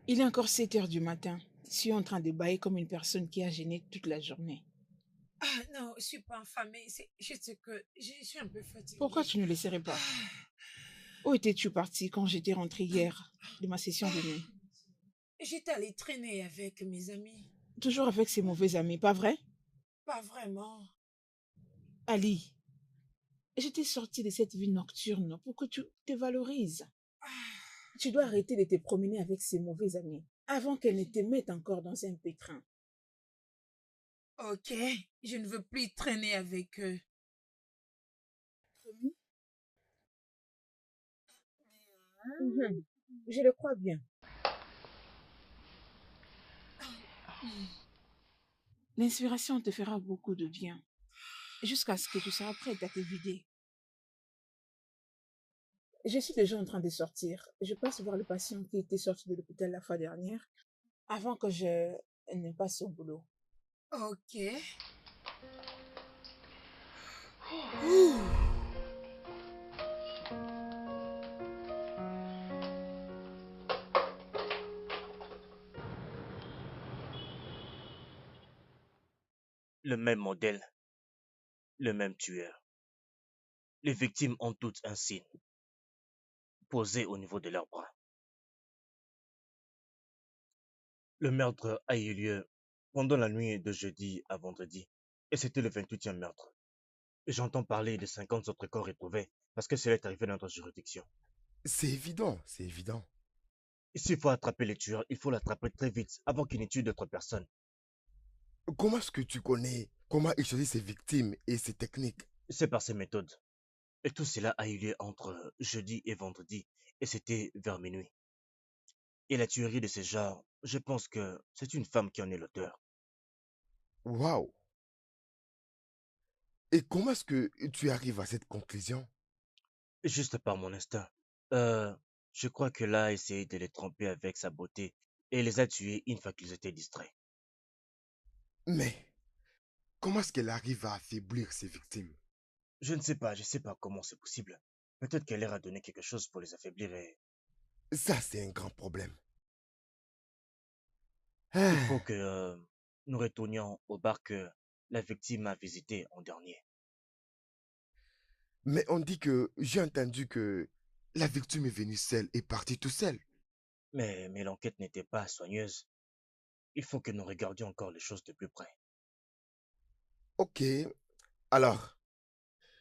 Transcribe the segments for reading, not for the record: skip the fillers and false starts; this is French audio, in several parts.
Il est encore 7 heures du matin. Je suis en train de bailler comme une personne qui a gêné toute la journée. Ah non, je suis pas affamée. C'est juste que je suis un peu Pourquoi fatiguée. tu ne laisserais pas? Ah, Où étais-tu parti quand j'étais rentrée hier de ma session de nuit? j'étais allée traîner avec mes amis. Toujours avec ces mauvais amis, pas vrai? Pas vraiment. Ali, je t'ai sorti de cette vie nocturne pour que tu te valorises. Ah, Tu dois arrêter de te promener avec ces mauvais amis avant qu'elles ne te mettent encore dans un pétrin. ok, je ne veux plus traîner avec eux. Promis? Mhm. Je le crois bien. L'inspiration te fera beaucoup de bien, jusqu'à ce que tu seras prête à te vider. Je suis déjà en train de sortir. Je passe voir le patient qui était sorti de l'hôpital la fois dernière, avant que je ne passe au boulot. Ok. Ouh. Le même modèle, le même tueur. Les victimes ont toutes un signe posé au niveau de leurs bras. Le meurtre a eu lieu pendant la nuit de jeudi à vendredi et c'était le 28e meurtre. Et j'entends parler de 50 autres corps retrouvés parce que cela est arrivé dans notre juridiction. C'est évident, c'est évident. Et s'il faut attraper les tueurs, il faut l'attraper très vite avant qu'ils ne tuent d'autres personnes. Comment est-ce que tu connais comment il choisit ses victimes et ses techniques? C'est par ces méthodes. Et tout cela a eu lieu entre jeudi et vendredi et c'était vers minuit. Et la tuerie de ce genre, je pense que c'est une femme qui en est l'auteur. Waouh! Et comment est-ce que tu arrives à cette conclusion? Juste par mon instinct. Euh, je crois que là a essayé de les tromper avec sa beauté et les a tués une fois qu'ils étaient distraits. Mais comment est-ce qu'elle arrive à affaiblir ses victimes? Je ne sais pas comment c'est possible. Peut-être qu'elle leur a donné quelque chose pour les affaiblir et Ça, c'est un grand problème. il faut Ah, que nous retournions au bar que la victime a visité en dernier. mais on dit que j'ai entendu que la victime est venue seule et partie tout seule. Mais l'enquête n'était pas soigneuse. Il faut que nous regardions encore les choses de plus près. Ok, alors,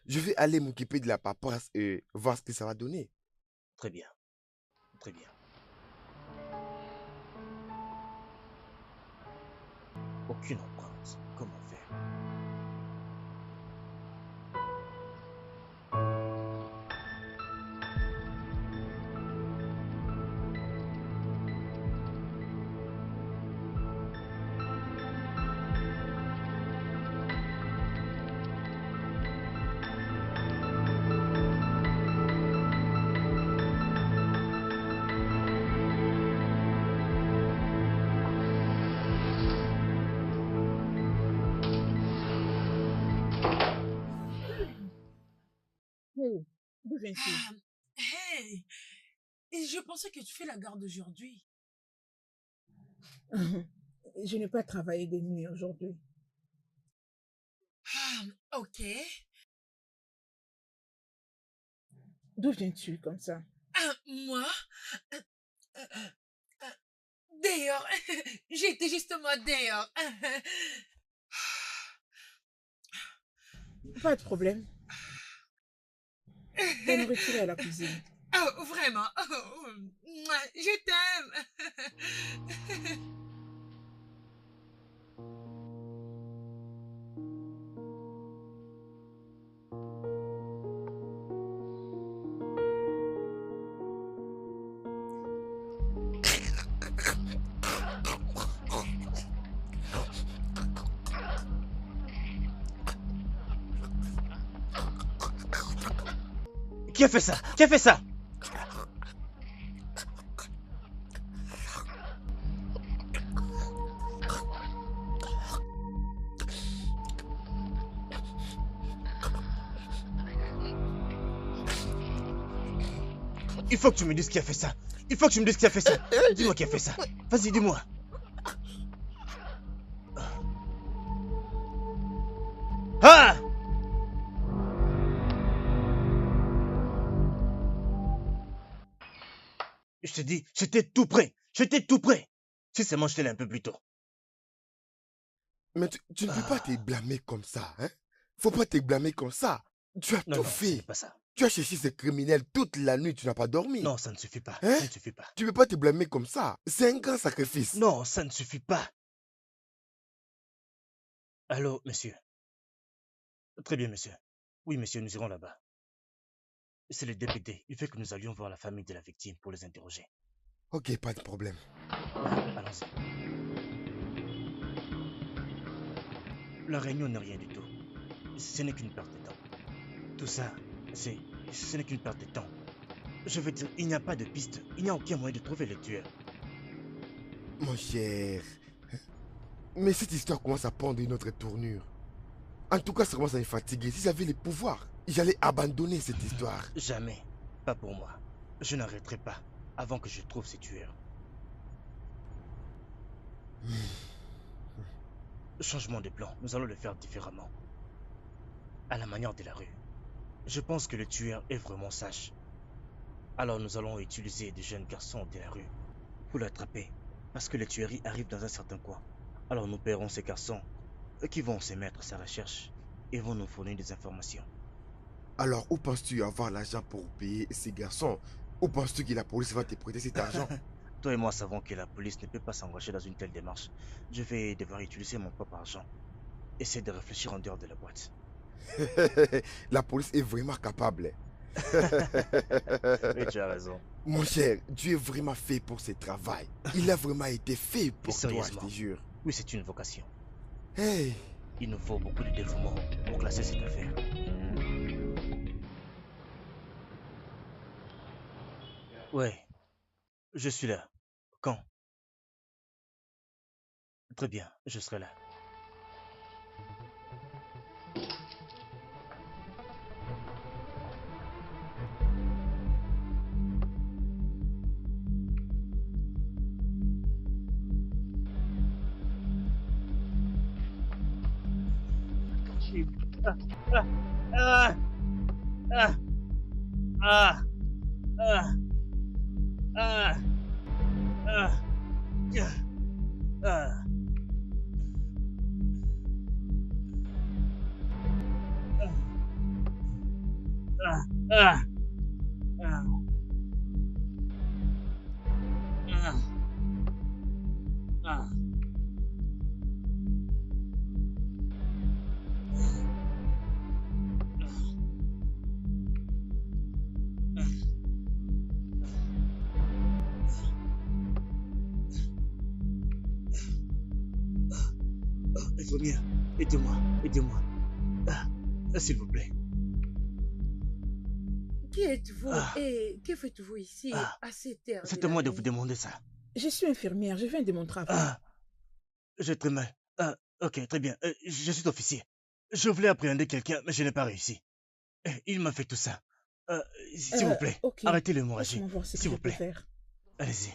je vais aller m'occuper de la paperasse et voir ce que ça va donner. Très bien, très bien. Aucune empreinte. Comment faire? Hey, d'où viens-tu? Ah, hey, et je pensais que tu fais la garde aujourd'hui. Je n'ai pas travaillé de nuit aujourd'hui. Ah, ok. D'où viens-tu comme ça? Ah, moi, euh, euh, euh, dehors, j'étais justement dehors. Pas de problème. La nourriture est à la cuisine. Oh, vraiment, oh, je t'aime. Qui a fait ça? Qui a fait ça? Il faut que tu me dises qui a fait ça. Il faut que tu me dises qui a fait ça. Dis-moi qui a fait ça. Vas-y, dis-moi. Ah! Je te dis, j'étais tout prêt. J'étais tout prêt. Si seulement je t'ai là un peu plus tôt. Mais tu ne peux pas te Ah. blâmer comme ça, hein? Faut pas te blâmer comme ça. Tu as Non, tout non, ce n'est fait. pas ça. Tu as cherché ces criminels toute la nuit, tu n'as pas dormi. Non, ça ne suffit pas. Hein? Ça ne suffit pas. Tu peux pas te blâmer comme ça. C'est un grand sacrifice. Non, ça ne suffit pas. Allô, monsieur. Très bien, monsieur. Oui, monsieur, nous irons là-bas. C'est le DPD. Il fait que nous allions voir la famille de la victime pour les interroger. Ok, pas de problème. Ouais, allons-y. La réunion n'est rien du tout. Ce n'est qu'une perte de temps. Tout ça, ce n'est qu'une perte de temps. Je veux dire, il n'y a pas de piste. Il n'y a aucun moyen de trouver le tueur. Mon cher. Mais cette histoire commence à prendre une autre tournure. En tout cas, ça commence à me fatiguer. Si j'avais les pouvoirs, j'allais abandonner cette histoire. Jamais. Pas pour moi. Je n'arrêterai pas avant que je trouve ce tueur. Changement de plan. Nous allons le faire différemment. À la manière de la rue. Je pense que le tueur est vraiment sage. Alors nous allons utiliser des jeunes garçons de la rue pour l'attraper. Parce que les tueries arrivent dans un certain coin. Alors nous paierons ces garçons qui vont se mettre à sa recherche et vont nous fournir des informations. Alors, où penses-tu avoir l'argent pour payer ces garçons? Où penses-tu que la police va te prêter cet argent? Toi et moi savons que la police ne peut pas s'engager dans une telle démarche. Je vais devoir utiliser mon propre argent. Essayer de réfléchir en dehors de la boîte. La police est vraiment capable. Oui, tu as raison. Mon cher, tu es vraiment fait pour ce travail. Il a vraiment été fait pour toi, je Sérieusement. te jure. Oui, c'est une vocation. Hey, Il nous faut beaucoup de dévouement pour classer cette affaire. Ouais, je suis là. Quand? Très bien, je serai là. Ah, ah, ah, ah, ah, ah, ah, ah, ah, ah, ah, ah, ah. Infirmière, aidez-moi, aidez-moi. S'il vous plaît. Qui êtes-vous Ah, et que faites-vous ici ah, à cette heure de c'est à la moi de vous nuit? demander ça. Je suis infirmière, je viens de mon travail. Ah, j'ai très mal. Ah, ok, très bien. Je suis officier. Je voulais appréhender quelqu'un, mais je n'ai pas réussi. Il m'a fait tout ça. Euh, S'il vous plaît, Ok, arrêtez l'hémorragie. laisse-moi voir ce que S'il je vous peux plaît, faire. allez-y.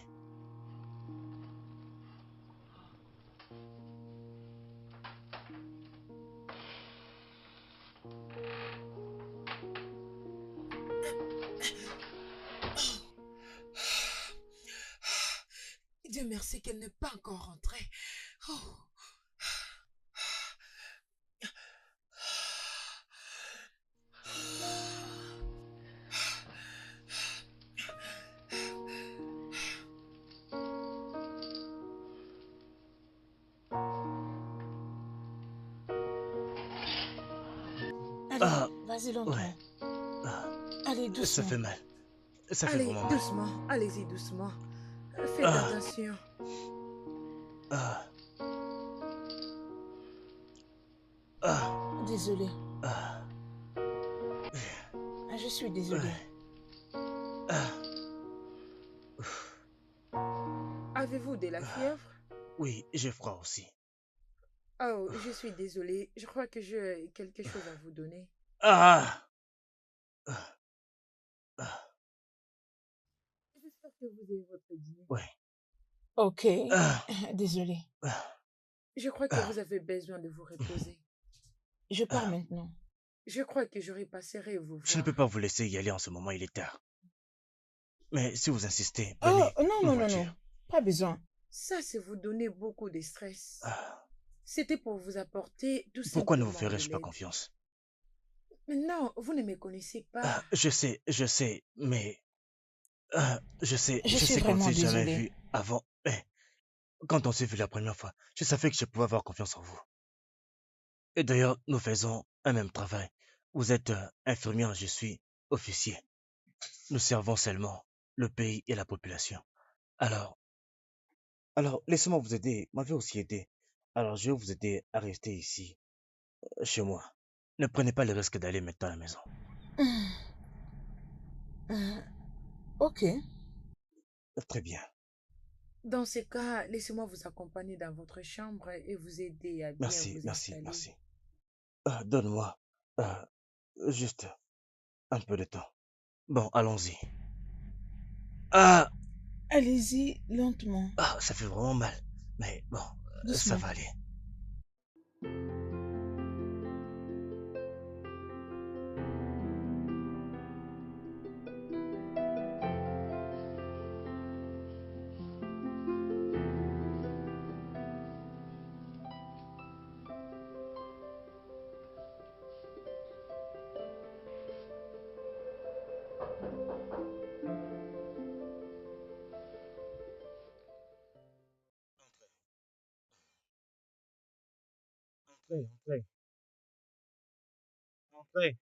Dieu merci qu'elle n'est pas encore rentrée. Oh. Allez, Ah, vas-y ouais. lentement. Ah, Allez, ça doucement. fait mal. Ça fait Allez, vraiment mal. doucement, allez-y doucement. Faites Ah, attention. ah, ah, Désolé. ah, Je suis désolée. ouais, ah. Avez-vous de la fièvre? Oui, j'ai froid aussi. Oh, je suis désolée. Je crois que j'ai quelque chose à vous donner. Ah, ah, ah. J'espère que vous ayez votre dîner. Ouais. Ok, Ah, désolé. ah, Je crois que ah, vous avez besoin de vous reposer. Je pars ah. maintenant. Je crois que je repasserai vous Je ne peux voir. pas vous laisser y aller en ce moment, il est tard. Mais si vous insistez, Oh, venez, non, une non, non, non. voiture. Pas besoin. Ça, c'est vous donner beaucoup de stress. Ah, C'était pour vous apporter tout pourquoi ne vous simplement de ferais-je pas l'aide. confiance? Mais non, vous ne me connaissez pas. Je sais, mais Je je suis sais qu'on ne vraiment s'est jamais désolée. vu avant. Mais quand on s'est vu la première fois, je savais que je pouvais avoir confiance en vous. Et d'ailleurs, nous faisons un même travail. Vous êtes infirmière, je suis officier. Nous servons seulement le pays et la population. Alors, laissez-moi vous aider. Vous m'avez aussi aidé. Alors, je vais vous aider à rester ici, chez moi. Ne prenez pas le risque d'aller maintenant à la maison. Euh, ok. Très bien. Dans ce cas, laissez-moi vous accompagner dans votre chambre et vous aider à bien Merci, vous merci, installer. merci. Donne-moi euh, juste un peu de temps. Bon, allons-y. Ah, Allez-y lentement, ça fait vraiment mal. Mais bon, ça doucement. va aller. Entrez, entrez, entrez.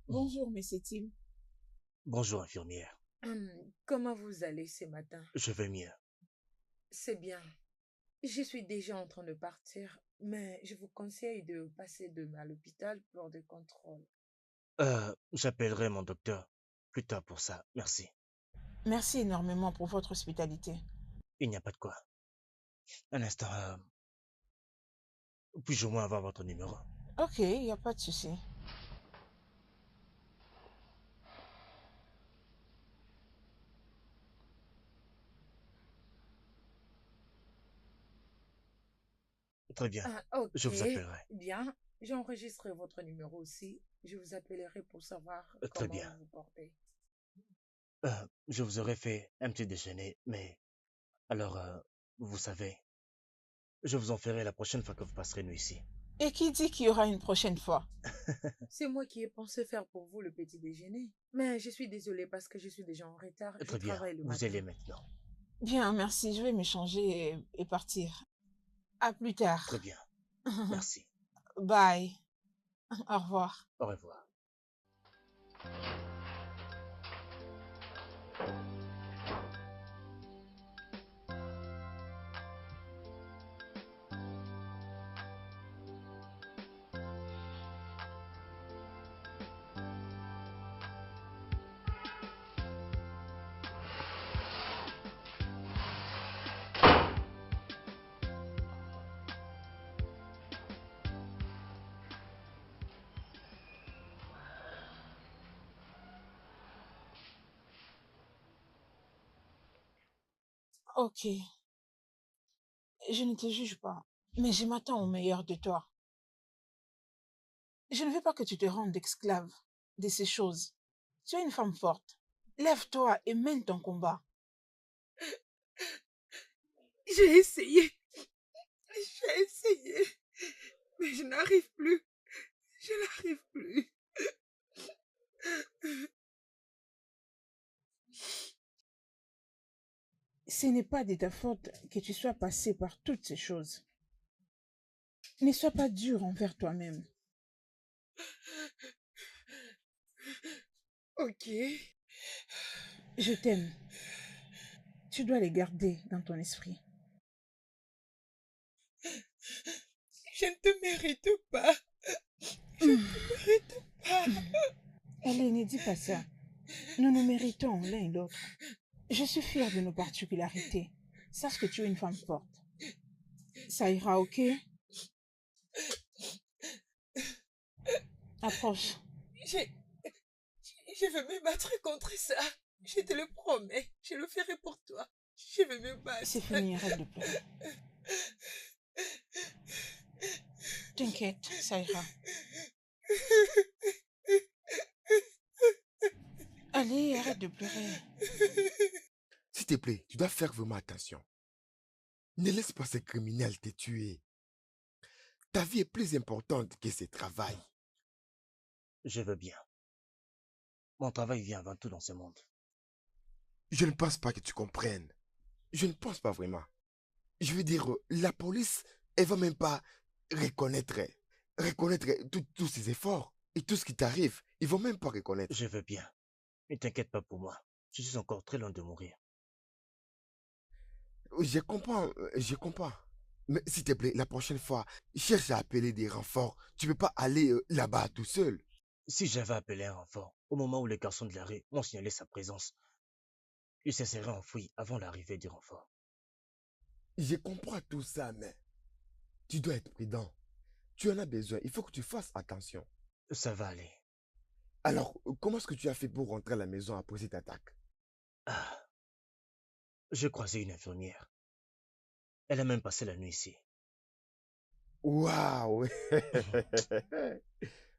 Bonjour, Monsieur Tim. Bonjour, infirmière. Comment vous allez ce matin? Je vais mieux. C'est bien. Je suis déjà en train de partir, mais je vous conseille de passer demain à l'hôpital pour des contrôles. J'appellerai mon docteur plus tard pour ça. Merci. Merci énormément pour votre hospitalité. Il n'y a pas de quoi. Un instant, puis-je au moins avoir votre numéro? Ok, il n'y a pas de souci. Très bien. Ah, Je ok. vous appellerai. Bien. J'enregistre votre numéro aussi. Je vous appellerai pour savoir Très comment bien. vous vous portez. Je vous aurais fait un petit déjeuner, mais alors, vous savez, je vous en ferai la prochaine fois que vous passerez nous ici. Et qui dit qu'il y aura une prochaine fois? C'est moi qui ai pensé faire pour vous le petit déjeuner. Mais je suis désolée parce que je suis déjà en retard. Je Très bien. travaille le Vous allez matin. maintenant. Bien, merci. Je vais me changer et partir. À plus tard. Très bien. Merci. Bye. Au revoir. Au revoir. Ok. Je ne te juge pas, mais je m'attends au meilleur de toi. Je ne veux pas que tu te rendes esclave de ces choses. Tu es une femme forte. Lève-toi et mène ton combat. J'ai essayé. J'ai essayé. Mais je n'arrive plus. Je n'arrive plus. Ce n'est pas de ta faute que tu sois passé par toutes ces choses. Ne sois pas dur envers toi-même. Ok. Je t'aime. Tu dois les garder dans ton esprit. Je ne te mérite pas. Je ne te mérite pas. Allez, ne dis pas ça. Nous nous méritons l'un et l'autre. Je suis fière de nos particularités. Sache que tu es une femme forte. Ça ira, ok? Approche. Je, je vais me battre contre ça. Je te le promets. Je le ferai pour toi. Je vais me battre. C'est fini, arrête de pleurer. T'inquiète, ça ira. Allez, arrête de pleurer. S'il te plaît, tu dois faire vraiment attention. Ne laisse pas ces criminels te tuer. Ta vie est plus importante que ce travail. Je veux bien. Mon travail vient avant tout dans ce monde. Je ne pense pas que tu comprennes. Je ne pense pas vraiment. Je veux dire, la police, elle va même pas reconnaître tous ces efforts et tout ce qui t'arrive. Ils vont même pas reconnaître. Je veux bien. Ne t'inquiète pas pour moi. Je suis encore très loin de mourir. Je comprends. Mais s'il te plaît, la prochaine fois, cherche à appeler des renforts. Tu peux pas aller là-bas tout seul. Si j'avais appelé un renfort, au moment où les garçons de la rue m'ont signalé sa présence, il se serait enfoui avant l'arrivée du renfort. Je comprends tout ça, mais tu dois être prudent. Tu en as besoin. Il faut que tu fasses attention. Ça va aller. Alors, comment est-ce que tu as fait pour rentrer à la maison après cette attaque? Ah, j'ai croisé une infirmière. Elle a même passé la nuit ici. Waouh!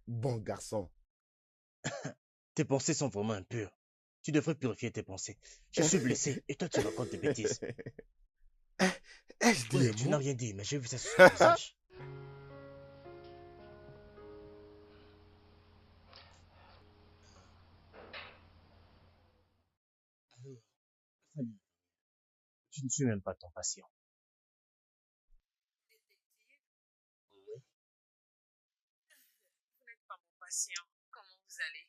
Bon garçon. Tes pensées sont vraiment impures. Tu devrais purifier tes pensées. Je suis blessé et toi tu racontes des bêtises. Ai-je dit Oui, un tu mot? n'as rien dit, mais j'ai vu ça sur ton visage. Salut. Tu ne suis même pas ton patient. Oui. Vous n'êtes pas mon patient. Comment vous allez?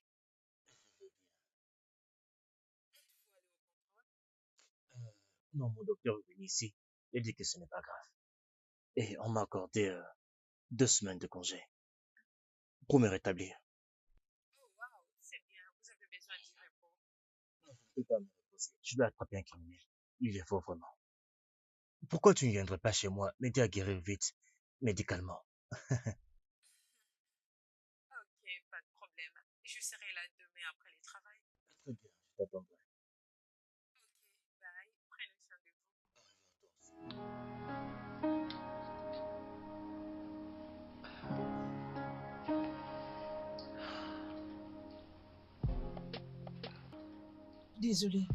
Non, mon docteur est venu ici. Il dit que ce n'est pas grave. Et on m'a accordé 2 semaines de congé pour me rétablir. Oh, wow, c'est bien. Vous avez besoin du repos. Non, je ne peux pas me reposer. Je dois attraper un criminel. Il le faut vraiment. Pourquoi tu ne viendrais pas chez moi m'aider à guérir vite, médicalement? Ok, pas de problème. Je serai là demain après le travail. Très bien, je t'attendrai. Ok, bye. Prenez soin de vous. Désolée.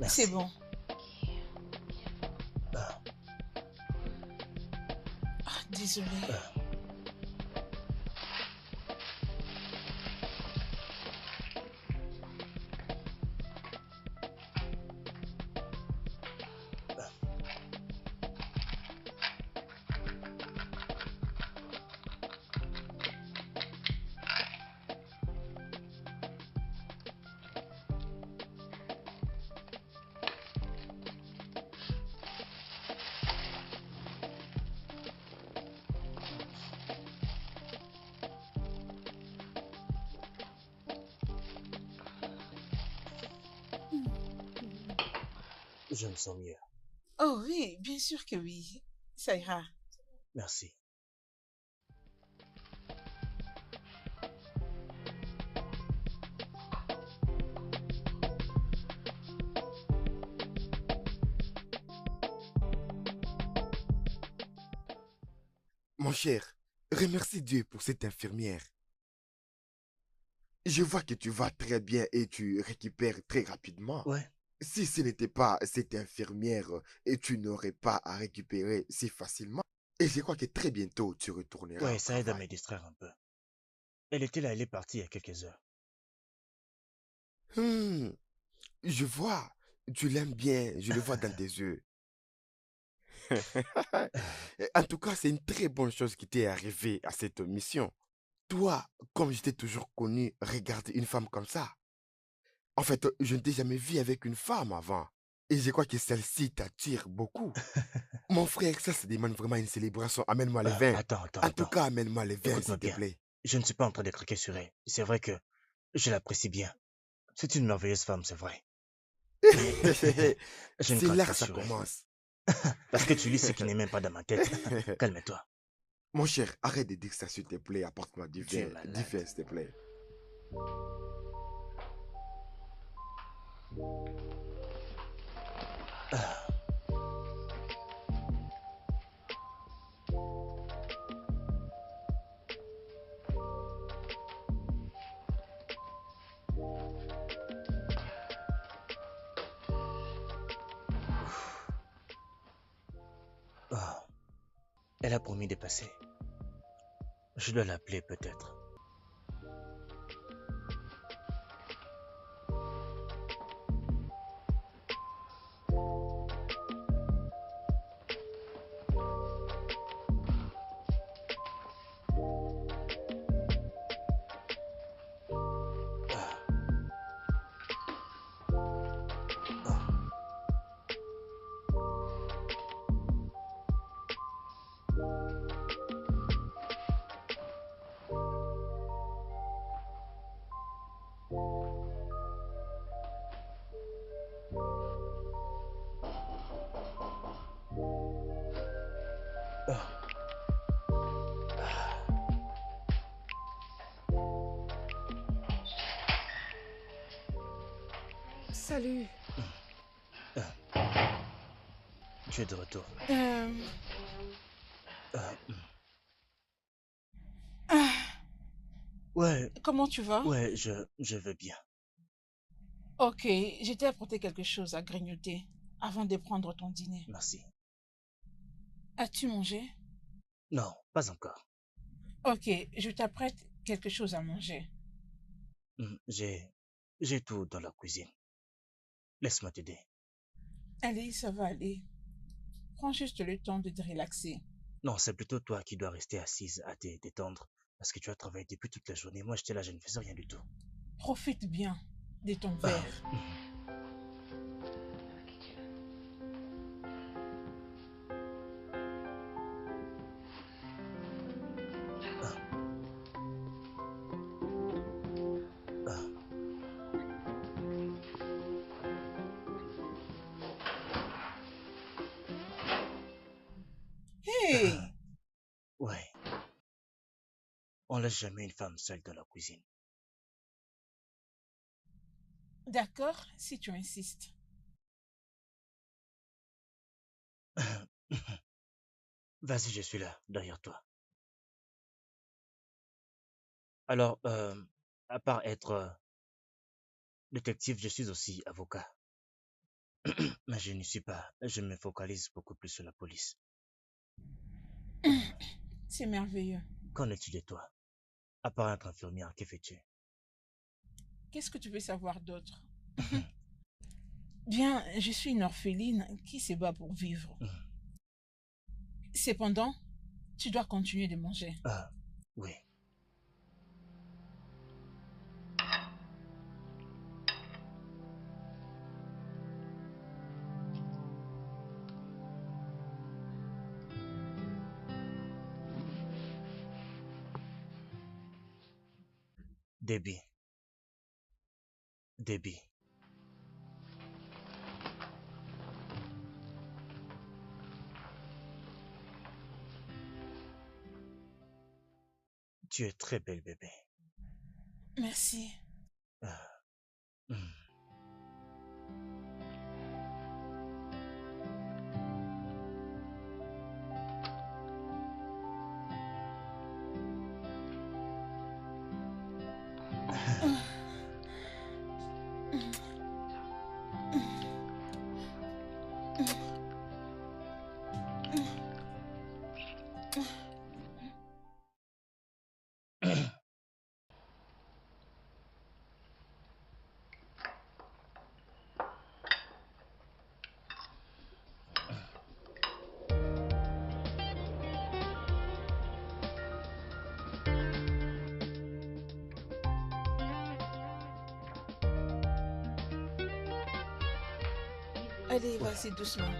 Merci. C'est bon. Ah, Ah, désolée. ah. Je me sens mieux. Oh oui, bien sûr que oui. Ça ira. Merci. Mon cher, remercie Dieu pour cette infirmière. Je vois que tu vas très bien et tu récupères très rapidement. Ouais, Si ce n'était pas cette infirmière, et tu n'aurais pas à récupérer si facilement. Et je crois que très bientôt tu retourneras ouais, au ça aide à travail. me distraire un peu. Elle était là, elle est partie il y a quelques heures. Hmm, je vois, tu l'aimes bien, je le vois dans tes yeux. En tout cas, c'est une très bonne chose qui t'est arrivée à cette mission. Toi, comme je t'ai toujours connu, regarder une femme comme ça. En fait, je ne t'ai jamais vu avec une femme avant. Et je crois que celle-ci t'attire beaucoup. Mon frère, ça se demande vraiment une célébration. Amène-moi les vins. Attends, attends, En tout attends. cas, amène-moi les vins, Écoute-moi s'il te bien. plaît. Je ne suis pas en train de craquer sur elle. C'est vrai que je l'apprécie bien. C'est une merveilleuse femme, c'est vrai. Mais je ne C'est craque là pas que ça sur elle. commence. Parce que tu lis ce qui n'est même pas dans ma tête. Calme-toi. Mon cher, arrête de dire ça, s'il te plaît. Apporte-moi du Tu es vin. Du malade. vin, s'il te plaît. Ah, ouf. Ah, elle a promis de passer. Je dois l'appeler peut-être. Ah, ah, ah, ah. Salut. Ah, tu es de retour. Euh, Ah, ah, ouais, comment tu vas? ouais, je vais bien. Ok, je t'ai apporté quelque chose à grignoter avant de prendre ton dîner. Merci. As-tu mangé? Non, pas encore. Ok, je t'apprête quelque chose à manger. J'ai tout dans la cuisine. Laisse-moi t'aider. Allez, ça va aller. Prends juste le temps de te relaxer. Non, c'est plutôt toi qui dois rester assise à te détendre. Parce que tu as travaillé depuis toute la journée. Moi, j'étais là, je ne faisais rien du tout. Profite bien de ton Ah, verre. ah, ah, ah. Hey! Ouais, on laisse jamais une femme seule dans la cuisine. D'accord, si tu insistes. Vas-y, je suis là, derrière toi. Alors, à part être détective, je suis aussi avocat. Mais je n'y suis pas. Je me focalise beaucoup plus sur la police. C'est merveilleux. Qu'en est-il de toi? À part être infirmière, que fais-tu? Qu'est-ce que tu veux savoir d'autre? Bien, je suis une orpheline qui se bat pour vivre. Cependant, tu dois continuer de manger. Ah, oui. Déby, Déby, tu es très belle, bébé. Merci. Ah, hmm. Allez, Oula. vas-y, doucement.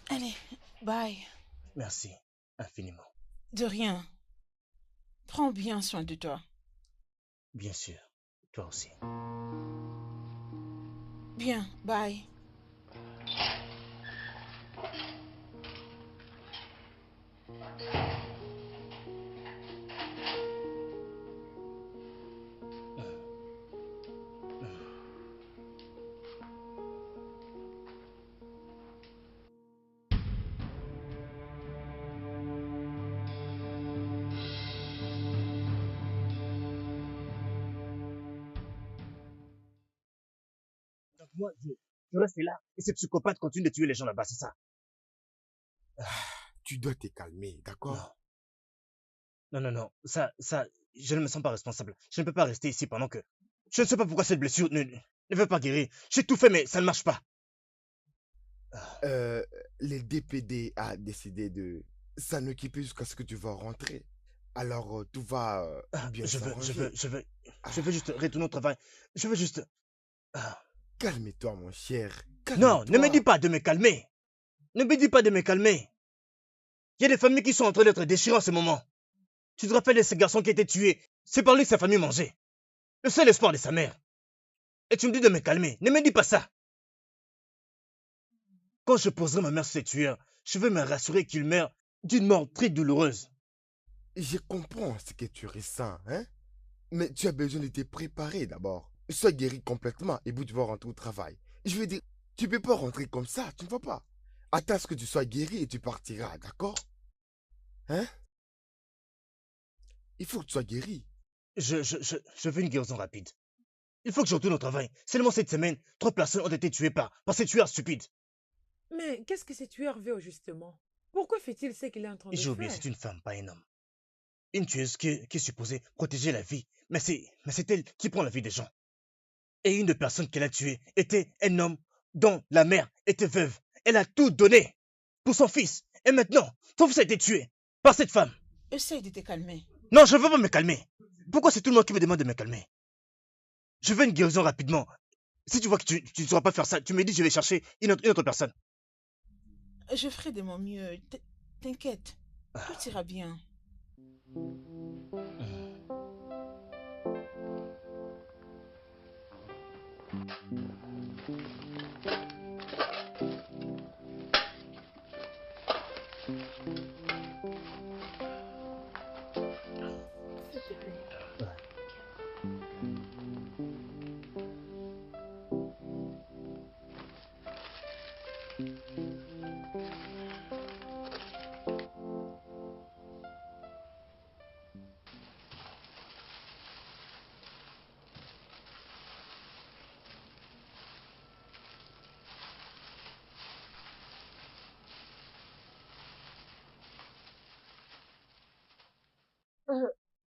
Allez, bye. Merci infiniment. De rien. Prends bien soin de toi. Bien sûr. Toi aussi. Bien, bye. Donc moi, je reste là. Et ces psychopathes continuent de tuer les gens là-bas, c'est ça? Tu dois te calmer, Non. d'accord? Non. Ça, je ne me sens pas responsable. Je ne peux pas rester ici pendant que... Je ne sais pas pourquoi cette blessure ne veut pas guérir. J'ai tout fait, mais ça ne marche pas. Les DPD a décidé de s'en occuper jusqu'à ce que tu vas rentrer. Alors, tout va bien Je veux s'arranger. juste retourner au travail. Je veux juste... Ah. Calme-toi, mon cher. Non, ne me dis Calme-toi. pas de me calmer. Ne me dis pas de me calmer. Il y a des familles qui sont en train d'être déchirées en ce moment. Tu te rappelles de ce garçon qui a été tué? C'est par lui que sa famille mangeait. Le seul espoir de sa mère. Et tu me dis de me calmer. Ne me dis pas ça. Quand je poserai ma mère sur ces tueurs, je veux me rassurer qu'il meurt d'une mort très douloureuse. Je comprends ce que tu ressens, hein? Mais tu as besoin de te préparer d'abord. Sois guéri complètement et puis tu vas rentrer au travail. Je veux dire, tu peux pas rentrer comme ça, tu ne vas pas. Attends à ce que tu sois guéri et tu partiras, d'accord? Hein? Il faut que tu sois guéri. Je veux une guérison rapide. Il faut que je retourne au travail. Seulement cette semaine, 3 personnes ont été tuées par ces tueurs stupides. Mais qu'est-ce que ce tueur veut justement? Pourquoi fait-il ce qu'il est en train Et de j'ai oublié, faire? c'est une femme, pas un homme. Une tueuse qui est supposée protéger la vie. Mais c'est elle qui prend la vie des gens. Et une des personnes qu'elle a tuées était un homme dont la mère était veuve. Elle a tout donné pour son fils. Et maintenant, son fils a été tué par cette femme. Essaye de te calmer. Non, je ne veux pas me calmer. Pourquoi c'est tout le monde qui me demande de me calmer? Je veux une guérison rapidement. Si tu vois que tu ne sauras pas faire ça, tu me dis je vais chercher une autre personne. Je ferai de mon mieux. T'inquiète. Tout ira bien. S'il te plaît.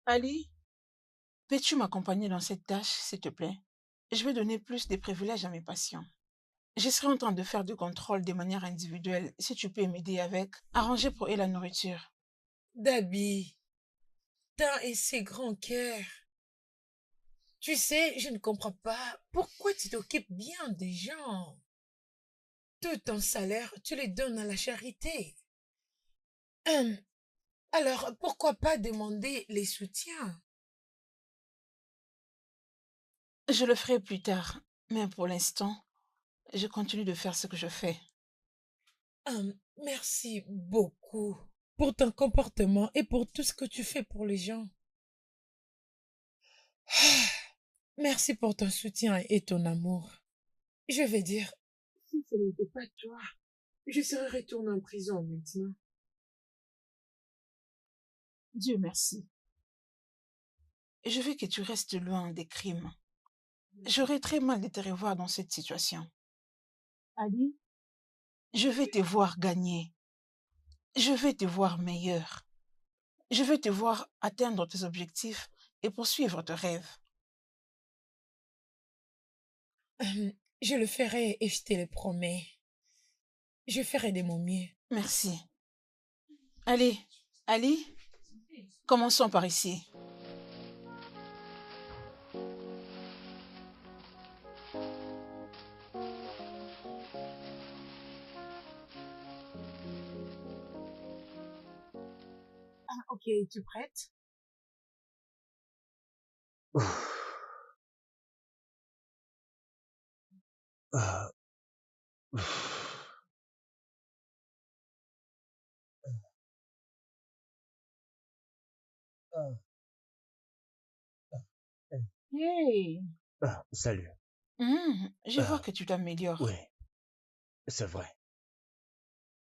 Ali, peux-tu m'accompagner dans cette tâche, s'il te plaît? Je vais donner plus de privilèges à mes patients. Je serai en train de faire du contrôle de manière individuelle. Si tu peux m'aider avec, arranger pour eux la nourriture. Dabi, t'as un si grand cœur. Tu sais, je ne comprends pas pourquoi tu t'occupes bien des gens. Tout ton salaire, tu les donnes à la charité. Hum, Alors, pourquoi pas demander les soutiens? Je le ferai plus tard, mais pour l'instant, je continue de faire ce que je fais. Merci beaucoup pour ton comportement et pour tout ce que tu fais pour les gens. Merci pour ton soutien et ton amour. Je vais dire, si ce n'était pas toi, je serais retournée en prison maintenant. Dieu merci. Je veux que tu restes loin des crimes. J'aurais très mal de te revoir dans cette situation. Ali, je vais te voir gagner. Je vais te voir meilleur. Je veux te voir atteindre tes objectifs et poursuivre tes rêves. Je le ferai et je te le promets. Je ferai de mon mieux. Merci. Allez, Ali, commençons par ici. Ok, tu prête? Ouf. Ah, ouf. Ah, ah, Hey! salut. Je vois Ah, que tu t'améliores. oui, c'est vrai.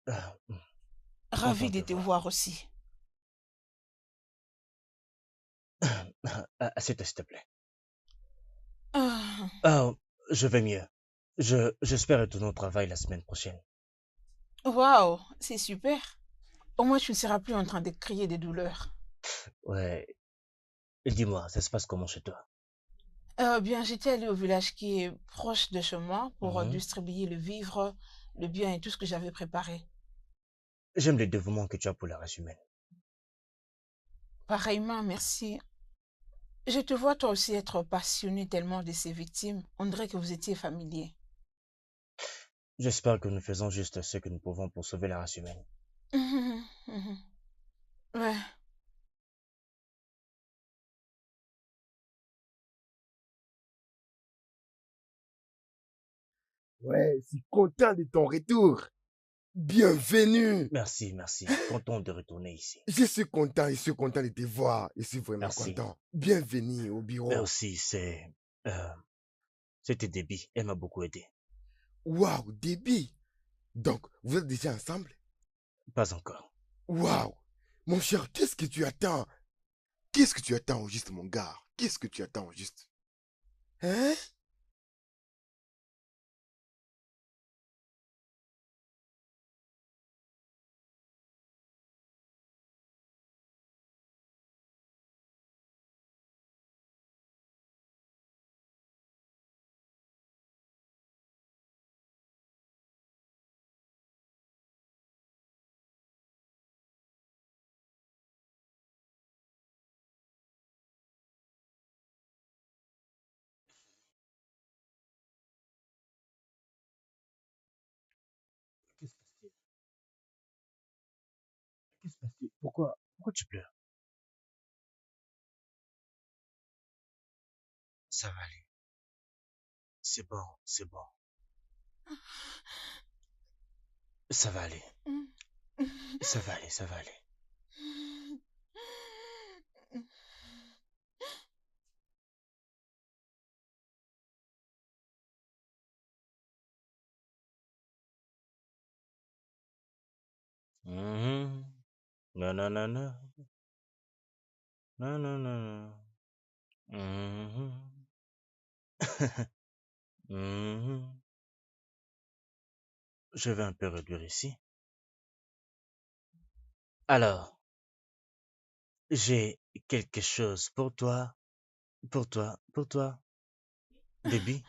Ah, Ravi content de de te te voir. voir aussi. Assieds-toi, s'il te plaît. Ah, Ah, je vais mieux. J'espère retourner au travail la semaine prochaine. waouh, c'est super. Au moins, tu ne seras plus en train de crier de douleur. Ouais. Et dis-moi, ça se passe comment chez toi? Bien, j'étais allée au village qui est proche de chez moi pour Mhm. distribuer le vivre, le bien et tout ce que j'avais préparé. J'aime le dévouement que tu as pour la race humaine. Pareillement, merci. Je te vois toi aussi être passionné tellement de ces victimes. On dirait que vous étiez familier. J'espère que nous faisons juste ce que nous pouvons pour sauver la race humaine. Mhm, mhm. Ouais. Ouais, je suis content de ton retour. Bienvenue. Merci, merci. Content de retourner ici. Je suis content de te voir. Je suis vraiment Merci. content. Bienvenue au bureau. Merci, euh, c'était Debbie. Elle m'a beaucoup aidé. Waouh, Déby. Donc, vous êtes déjà ensemble? Pas encore. Waouh. Mon cher, qu'est-ce que tu attends? Qu'est-ce que tu attends au juste, mon gars? Qu'est-ce que tu attends au juste? Hein? Qu'est-ce qui se passe-t-il? Qu'est-ce qui se passe-t-il? Pourquoi tu pleures? Ça va aller. C'est bon, c'est bon. Ça va aller. Ça va aller, ça va aller. Mhm. Non, non, non, non. Non, non, non, non. Mhm. Mhm. Je vais un peu réduire ici. Alors, j'ai quelque chose pour toi, pour toi, pour toi. Déby,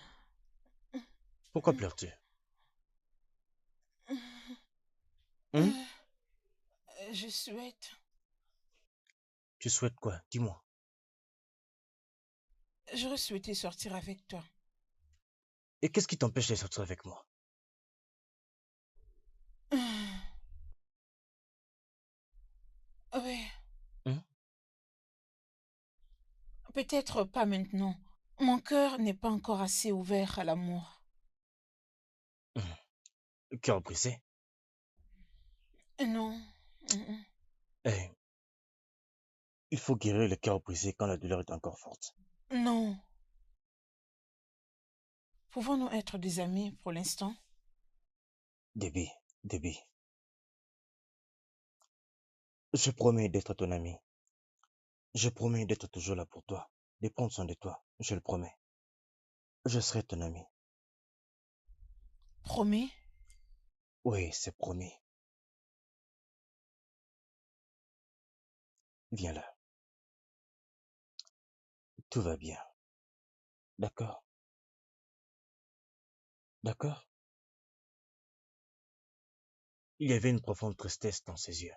pourquoi pleures-tu? Hein? Je souhaite. Tu souhaites quoi? Dis-moi. J'aurais souhaité sortir avec toi. Et qu'est-ce qui t'empêche de sortir avec moi? Ouais, Hein? peut-être pas maintenant. Mon cœur n'est pas encore assez ouvert à l'amour. Cœur brisé? Non. Mm, Eh, il faut guérir le cœur brisé quand la douleur est encore forte. non. Pouvons-nous être des amis pour l'instant? Déby, Déby, je promets d'être ton ami. Je promets d'être toujours là pour toi, de prendre soin de toi. Je le promets. Je serai ton ami. Promis? Oui, c'est promis. Viens là. Tout va bien. D'accord? D'accord? Il y avait une profonde tristesse dans ses yeux.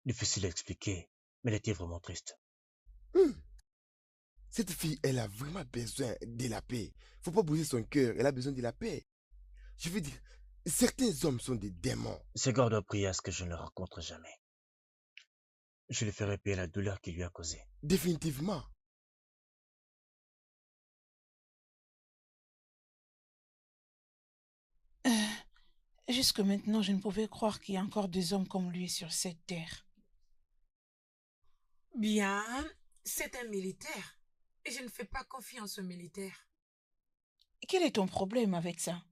Difficile à expliquer, mais elle était vraiment triste. Hmm. Cette fille, elle a vraiment besoin de la paix. Faut pas bouger son cœur. Elle a besoin de la paix. Je veux dire, certains hommes sont des démons. Ces gardes doivent prier à ce que je ne le rencontre jamais. je lui ferai payer la douleur qu'il lui a causée. Définitivement. Euh, Jusque maintenant, je ne pouvais croire qu'il y a encore des hommes comme lui sur cette terre. Bien, c'est un militaire. Et je ne fais pas confiance aux militaires. Quel est ton problème avec ça?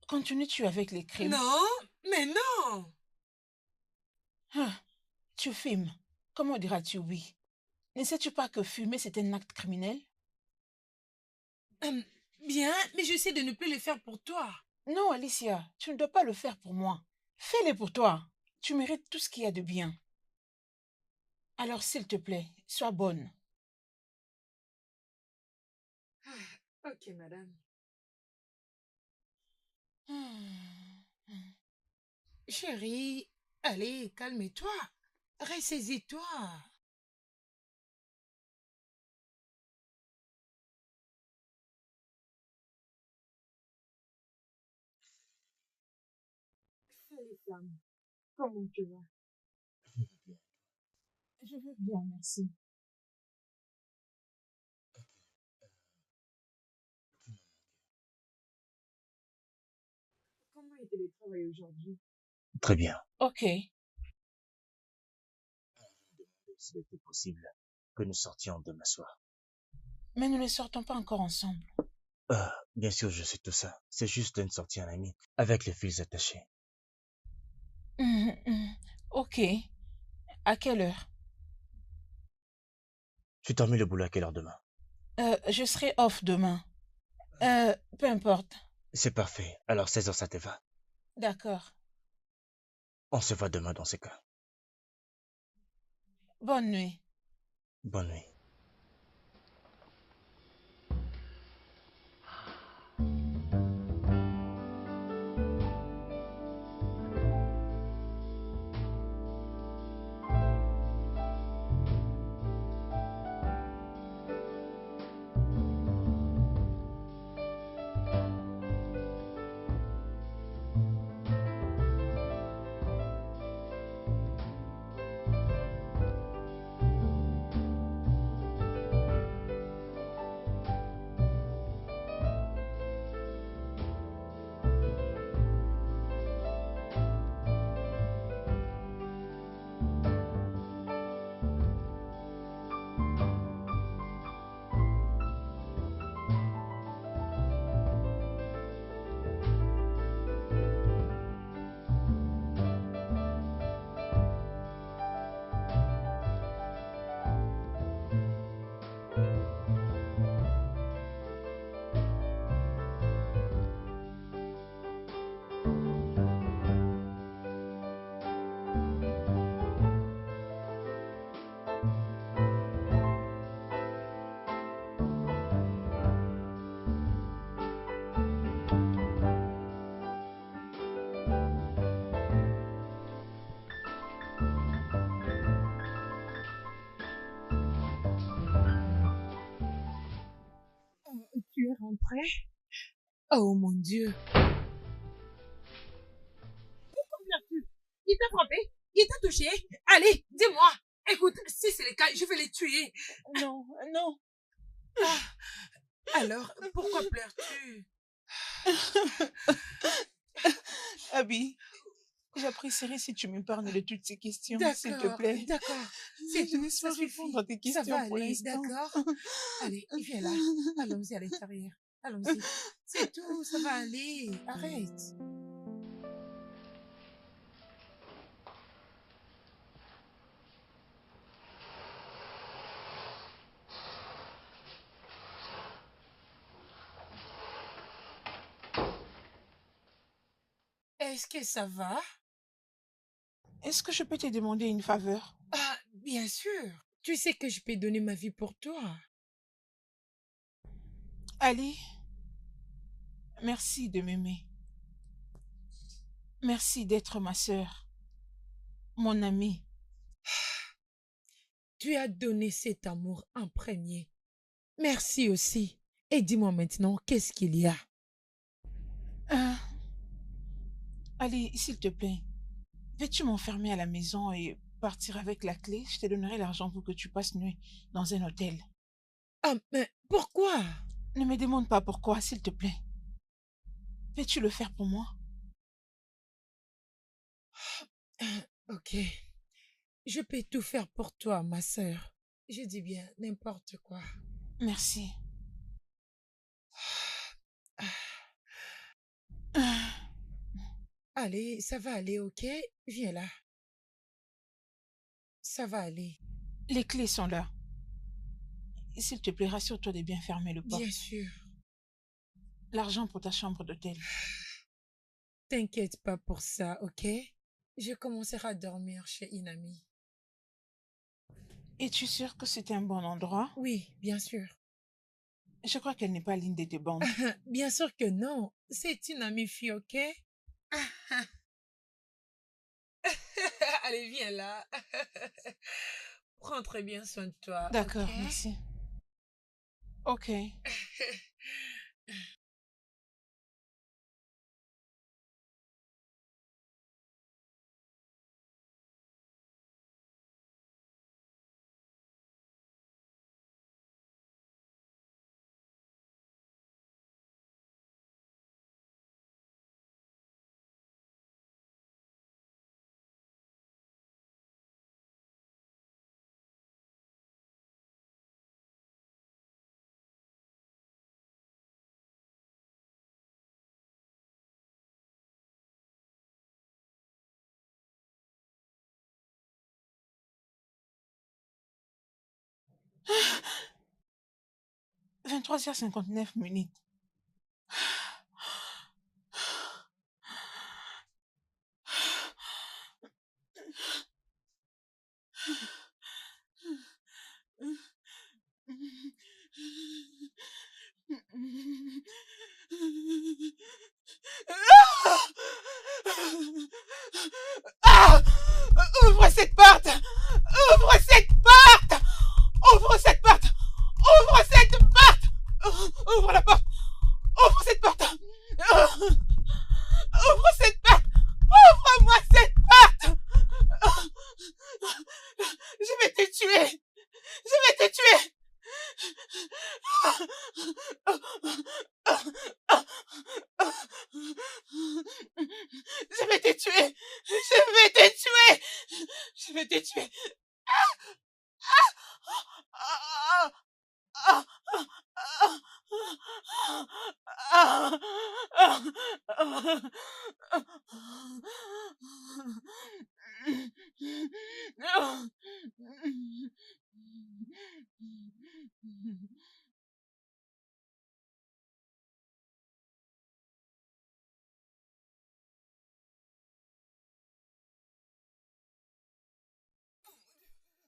Continues-tu avec les crimes? Non, mais non. Ah, tu fumes. Comment diras-tu oui? Ne sais-tu pas que fumer, c'est un acte criminel? Bien, mais j'essaie de ne plus le faire pour toi. Non, Alicia, tu ne dois pas le faire pour moi. Fais-le pour toi. Tu mérites tout ce qu'il y a de bien. Alors, s'il te plaît, sois bonne. Ok, madame. Chérie, allez, calme-toi. Ressaisis-toi. Salut, femme. Comment tu vas? Je veux bien, merci. Comment était le travail aujourd'hui? Très bien. Ok, S'il était possible que nous sortions demain soir. mais nous ne sortons pas encore ensemble. Bien sûr, je sais tout ça. C'est juste une sortie en ami, avec les fils attachés. Ok. À quelle heure? Tu termines le boulot à quelle heure demain? Je serai off demain. Peu importe. C'est parfait. Alors 16h, ça te va? D'accord. On se voit demain dans ces cas. Bonne nuit. Bonne nuit. Tu es rentré? Oh mon Dieu. Il t'a frappé? Il t'a touché? Allez, dis-moi. Écoute, si c'est le cas, je vais les tuer. Non, non. Alors, pourquoi pleures-tu? Abby, j'apprécierais si tu m'épargnes de toutes ces questions, s'il te D'accord, plaît. d'accord. Je ne sais pas répondre à tes Ça va questions pour aller, l'instant. d'accord? Allez, viens là. Allons-y à l'intérieur. Allons-y. C'est tout, ça va aller. Arrête. Est-ce que ça va? Est-ce que je peux te demander une faveur? Ah, bien sûr. Tu sais que je peux donner ma vie pour toi. Ali, merci de m'aimer. Merci d'être ma sœur, mon amie. Tu as donné cet amour en premier. Merci aussi. Et dis-moi maintenant, qu'est-ce qu'il y a? Ali, s'il te plaît, veux-tu m'enfermer à la maison et partir avec la clé, je te donnerai l'argent pour que tu passes nuit dans un hôtel. Ah, mais pourquoi? Ne me demande pas pourquoi, s'il te plaît. Peux-tu le faire pour moi? Ok. Je peux tout faire pour toi, ma sœur. Je dis bien n'importe quoi. Merci. Allez, ça va aller, ok? Viens là. Ça va aller. Les clés sont là. S'il te plaît, rassure-toi de bien fermer le Bien porte. sûr. L'argent pour ta chambre d'hôtel. T'inquiète pas pour ça, ok? Je commencerai à dormir chez une amie. Es-tu sûr que c'est un bon endroit? Oui, bien sûr. Je crois qu'elle n'est pas l'une de tes bandes. Bien sûr que non. C'est une amie fille, ok? Allez, viens là. Prends très bien soin de toi, D'accord, ok? merci. Ok. 23h59. Ah! Ouvre cette porte! Ouvre cette porte! Ouvre cette porte! Ouvre cette porte! Ouvre la porte! Ouvre cette porte! Ouvre cette porte! Ouvre-moi cette porte! Je vais te tuer! Je vais te tuer! Je vais te tuer! Je vais te tuer! Je vais te tuer!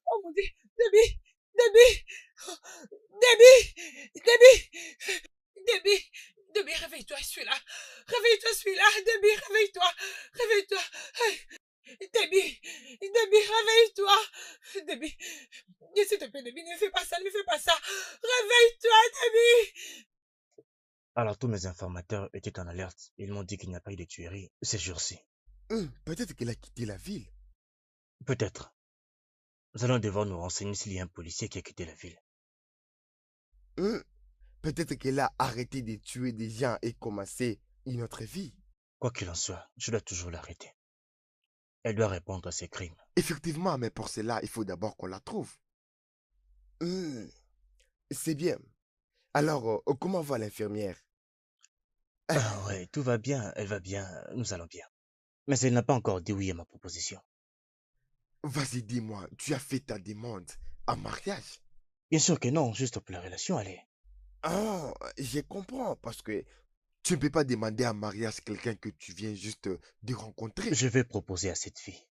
Oh mon Dieu, Debbie, Debbie, Debbie, Debbie, Debbie, Debbie, réveille-toi, je suis là. Réveille-toi, je suis là. Debbie, réveille-toi, réveille-toi. Debbie, Debbie, réveille-toi. Debbie, s'il te plaît, Debbie, ne fais pas ça, ne fais pas ça. Réveille-toi, Debbie. Alors tous mes informateurs étaient en alerte. Ils m'ont dit qu'il n'y a pas eu de tuerie ces jours-ci. Peut-être qu'elle a quitté la ville. Peut-être. Nous allons devoir nous renseigner s'il y a un policier qui a quitté la ville. Peut-être qu'elle a arrêté de tuer des gens et commencé une autre vie. Quoi qu'il en soit, je dois toujours l'arrêter. Elle doit répondre à ses crimes. Effectivement, mais pour cela, il faut d'abord qu'on la trouve. C'est bien. Alors, comment va l'infirmière? Ah ouais, tout va bien, elle va bien, nous allons bien. Mais elle n'a pas encore dit oui à ma proposition. Vas-y, dis-moi, tu as fait ta demande en mariage? Bien sûr que non, juste pour la relation, allez. Ah, je comprends, parce que tu ne peux pas demander en mariage quelqu'un que tu viens juste de rencontrer. Je vais proposer à cette fille.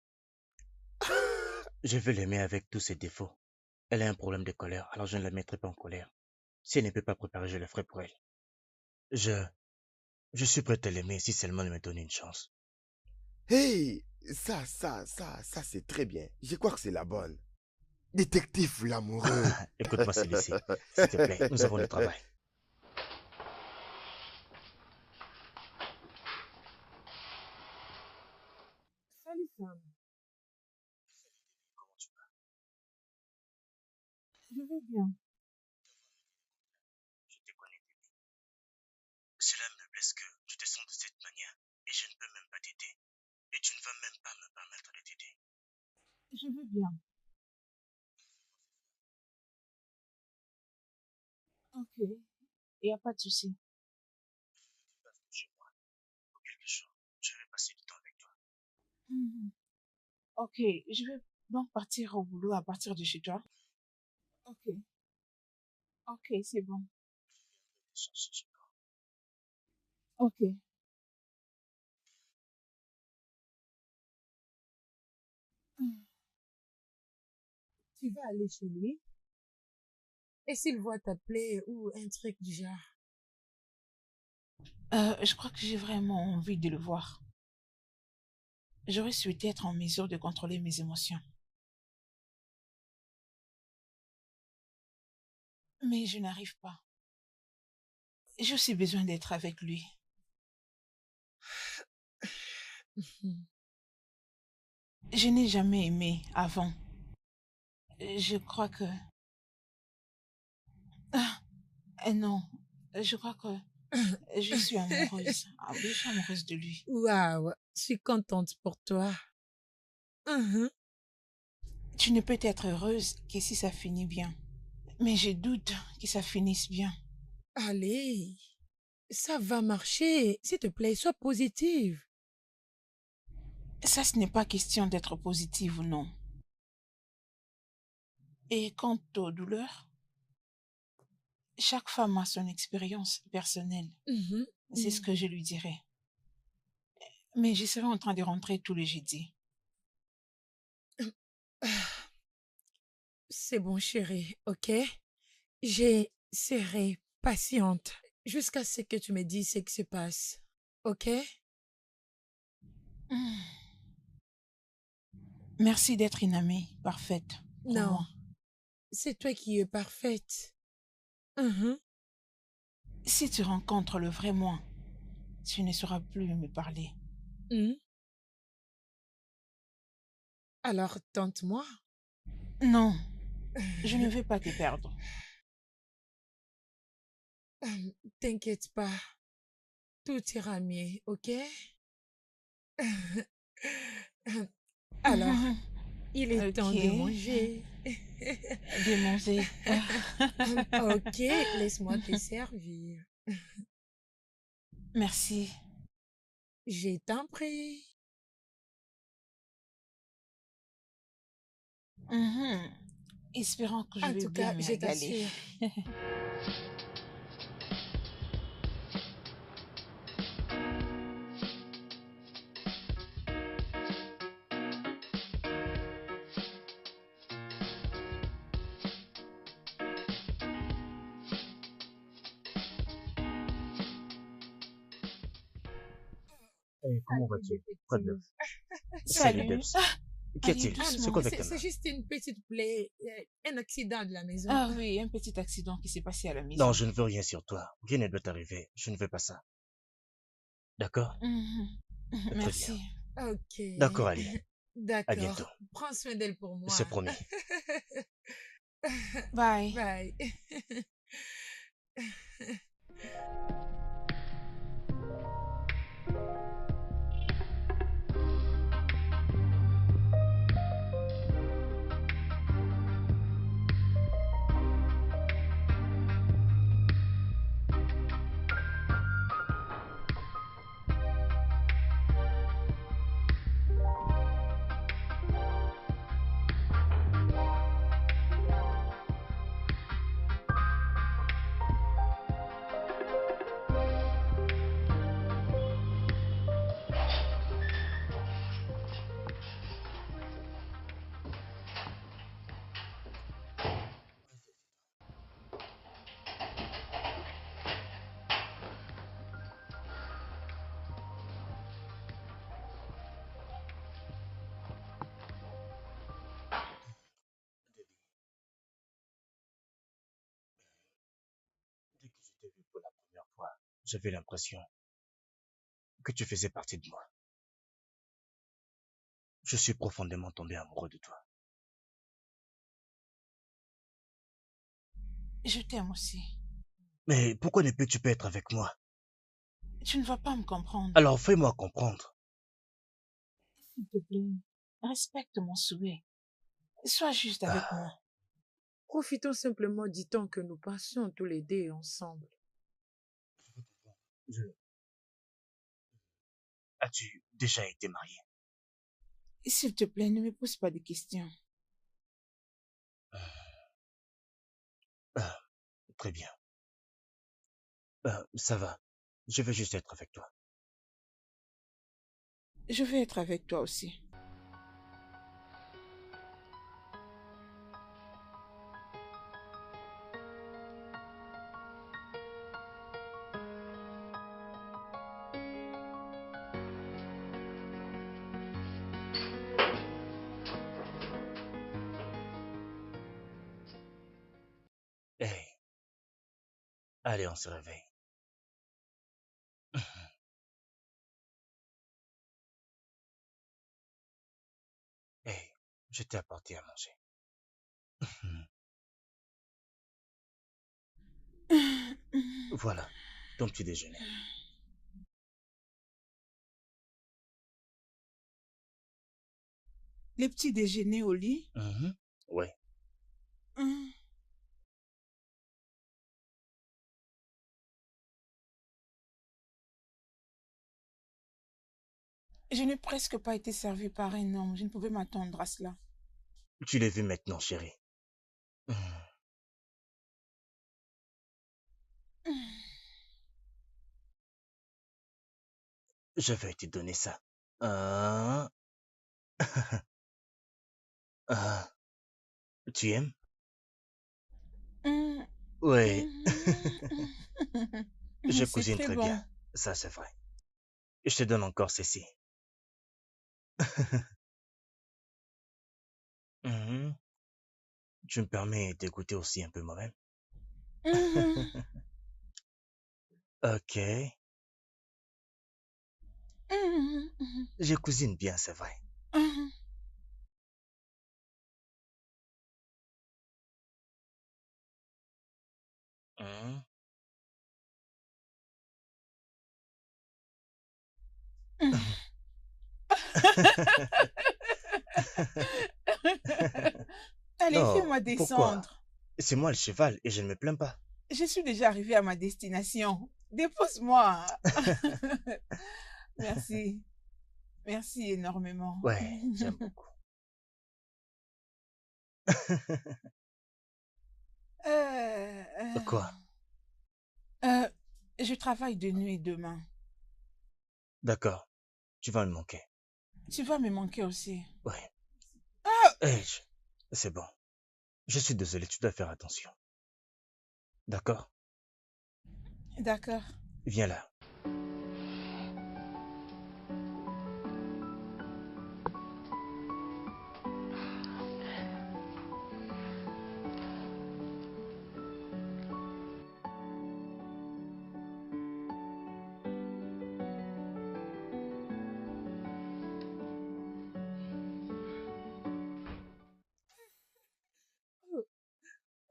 Je vais l'aimer avec tous ses défauts. Elle a un problème de colère, alors je ne la mettrai pas en colère. Si elle ne peut pas préparer, je le ferai pour elle. Je suis prêt à l'aimer si seulement elle me donne une chance. Hey, ça, c'est très bien. Je crois que c'est la bonne. Détective l'amoureux. Écoute-moi, celui-ci, s'il te plaît, nous avons le travail. Salut, Sam. Je vais bien. Je te connais. Cela me blesse que tu te sens de cette manière et je ne peux même pas t'aider. Et tu ne vas même pas me permettre de t'aider. Je vais bien. Ok. Il n'y a pas de souci. Passe chez moi pour quelque chose. Je vais passer du temps avec toi. Mhm. Ok, je vais donc partir au boulot à partir de chez toi. Ok. Ok, c'est bon. Chercher chez toi. Ok. Hmm. Tu vas aller chez lui et s'il voit t'appeler ou un truc du genre. Je crois que j'ai vraiment envie de le voir. J'aurais souhaité être en mesure de contrôler mes émotions. Mais je n'arrive pas. J'ai aussi besoin d'être avec lui. Mhm. Je n'ai jamais aimé avant. Je crois que... Ah, non, je crois que je suis amoureuse. Ah oui, je suis amoureuse de lui. Waouh, je suis contente pour toi. Mhm. Tu ne peux être heureuse que si ça finit bien. Mais je doute que ça finisse bien. Allez, ça va marcher. S'il te plaît, sois positive. Ça, ce n'est pas question d'être positive ou non. Et quant aux douleurs, chaque femme a son expérience personnelle. Mhm. C'est ce que je lui dirais. Mais je serai en train de rentrer tous les jeudis. Ah, c'est bon, chérie, ok? Je serai patiente jusqu'à ce que tu me dises ce qui se passe, ok? Hmm. Merci d'être une amie parfaite pour Non, moi. c'est toi qui es parfaite. Mhm. Si tu rencontres le vrai moi, tu ne sauras plus me parler. Mhm. Alors, tente-moi. Non, je ne veux pas te perdre. T'inquiète pas, tout ira mieux, ok? Alors, il est temps de Ok, manger. de manger. Ok, laisse-moi te servir. Merci. Je t'en prie. Mhm. Espérons que je En vais tout bien cas, me je régaler. t'assure. Hey, comment Salut, vas-tu? Quoi de neuf? détective. Salut Salut. Debs. Ah, Qu'y allez, a-t-il? C'est doucement. quoi avec ta C'est main? juste une petite plaie, un accident de la maison. Ah oui, un petit accident qui s'est passé à la Non, maison. je ne veux rien sur toi. Rien ne doit t'arriver. Je ne veux pas ça. D'accord? Mhm. Très bien. Merci. Ok, D'accord, Ali. À d'accord. bientôt. Prends soin d'elle pour moi. C'est promis. Bye. Bye. Dès que je t'ai vu pour la première fois, j'avais l'impression que tu faisais partie de moi. Je suis profondément tombé amoureux de toi. Je t'aime aussi. Mais pourquoi ne peux-tu pas être avec moi? Tu ne vas pas me comprendre. Alors fais-moi comprendre. S'il te plaît, respecte mon souhait. Sois juste avec moi. Profitons simplement du temps que nous passions tous les deux ensemble. Je- As-tu déjà été marié? S'il te plaît, ne me pose pas de questions. Ah, très bien. Ça va. Je veux juste être avec toi. Je veux être avec toi aussi. Hey, allez, on se réveille. Hey, je t'ai apporté à manger. Voilà, ton petit déjeuner. Les petits déjeuners au lit. Ouais. Hum. Je n'ai presque pas été servie par un homme. Je ne pouvais m'attendre à cela. Tu l'as vu maintenant, chérie. Je vais te donner ça. Ah, ah, tu aimes? Hum, Ouais, hum. je C'est cuisine très très bien. bon. Ça, c'est vrai. Je te donne encore ceci. Mhm. Tu me permets de goûter aussi un peu moi-même? Mhm, Ok. mhm, mhm, Je cuisine bien, c'est vrai. mhm. Mhm. Allez, Non, fais-moi pourquoi? descendre. C'est moi le cheval et je ne me plains pas. Je suis déjà arrivée à ma destination. Dépose-moi. Merci. Merci énormément. Ouais, j'aime beaucoup. Euh, Quoi? euh, je travaille de nuit demain. D'accord, tu vas me manquer. Tu vas me manquer aussi. Ouais. Ah, Hey, c'est bon. Je suis désolé, tu dois faire attention. D'accord? d'accord. Viens là.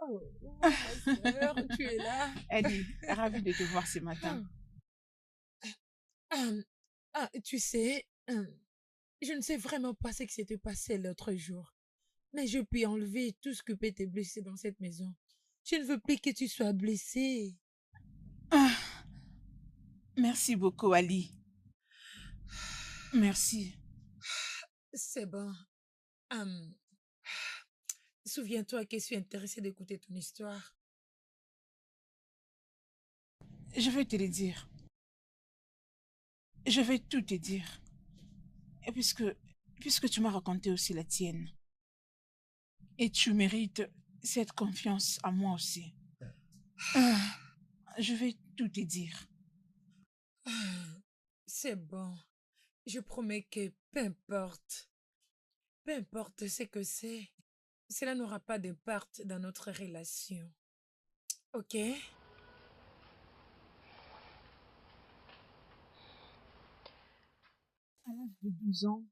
Oh, ma sœur, tu es là. Eddie, ravie de te voir ce matin. Ah, tu sais, je ne sais vraiment pas ce qui s'était passé l'autre jour, mais je puis enlever tout ce qui peut te blesser dans cette maison. Je ne veux plus que tu sois blessé. Ah, merci beaucoup, Ali. Merci. C'est bon. Hum, Souviens-toi que je suis intéressée d'écouter ton histoire. Je vais te le dire. Je vais tout te dire. Et puisque tu m'as raconté aussi la tienne. Et tu mérites cette confiance à moi aussi. Ah, je vais tout te dire. Ah, c'est bon. Je promets que peu importe ce que c'est, cela n'aura pas d'impact dans notre relation. Ok? À l'âge de 12 ans,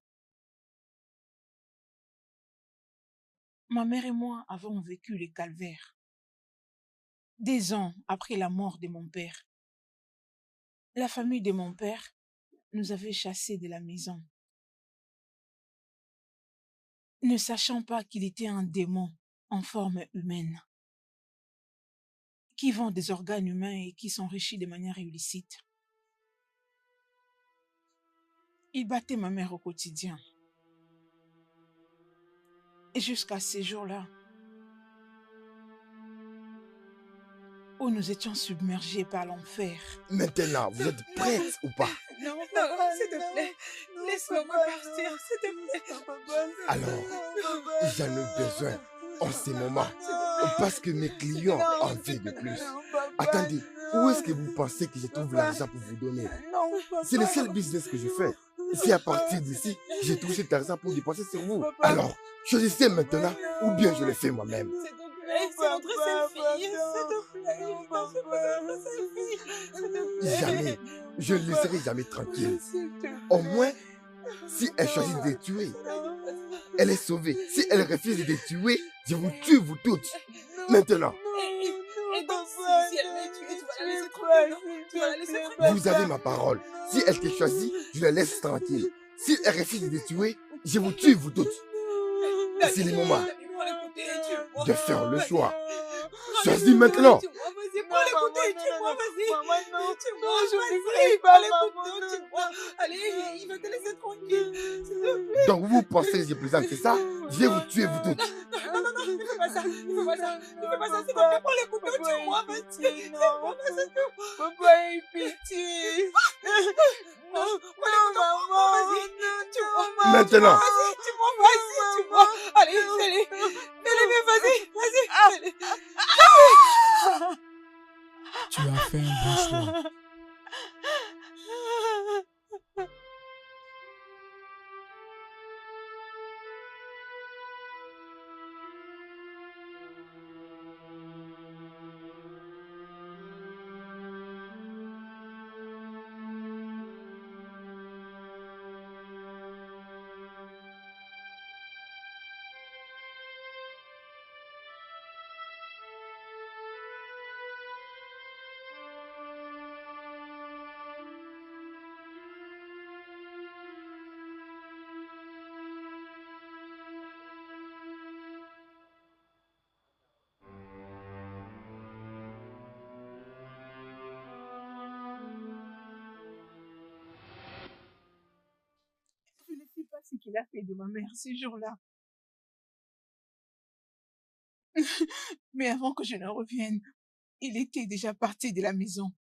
ma mère et moi avons vécu les calvaires. Des ans après la mort de mon père, la famille de mon père nous avait chassés de la maison, ne sachant pas qu'il était un démon en forme humaine, qui vend des organes humains et qui s'enrichit de manière illicite. Il battait ma mère au quotidien. Et jusqu'à ces jours-là, où nous étions submergés par l'enfer. Maintenant, vous êtes prête ou pas? Non, papa, s'il te plaît. Laisse-moi partir, s'il te plaît. Alors, j'en ai besoin en ce moment. Parce que mes clients en veulent de plus. Attendez, où est-ce que vous pensez que je trouve l'argent pour vous donner? C'est le seul business que je fais. C'est à partir d'ici que j'ai touché cet argent pour dépenser sur vous. Alors, choisissez maintenant ou bien je le fais moi-même. S'il te plaît, c'est notre seule fille. S'il te plaît, c'est notre seule fille. S'il te plaît. Jamais. Je ne le laisserai jamais tranquille. Au moins, si elle choisit de les tuer, elle est sauvée. Si elle refuse de les tuer, je vous tue, vous toutes. Maintenant. Et donc, si elle les tue, tu vas la laisser tranquille, non? Tu vas la laisser tranquille. Vous avez ma parole. Si elle te choisit, je la laisse tranquille. Si elle refuse de les tuer, je vous tue, vous toutes. C'est le moment de faire le choix. Choisis maintenant. Vas-y, prends l'écouter, tue-moi, vas-y. Tue-moi, je vais pas l'écouter, tue-moi. Allez, il va te laisser tranquille, s'il te plaît. Donc vous pensez que je plaisante, c'est ça? Je vais vous tuer, vous toutes. Non, ne fais pas ça, ne fais pas ça, ne fais pas ça, s'il te plaît, prends les couteaux, tue-moi, vas-y. Papa, aie pitié. Non, maman, vas-y, tue-moi. Maintenant. Vas-y, tue-moi. Allez, fais-le, vas-y, fais-le. Tu as fait un bon choix. Je ne sais pas ce qu'il a fait de ma mère ce jour-là. Mais avant que je ne revienne, il était déjà parti de la maison.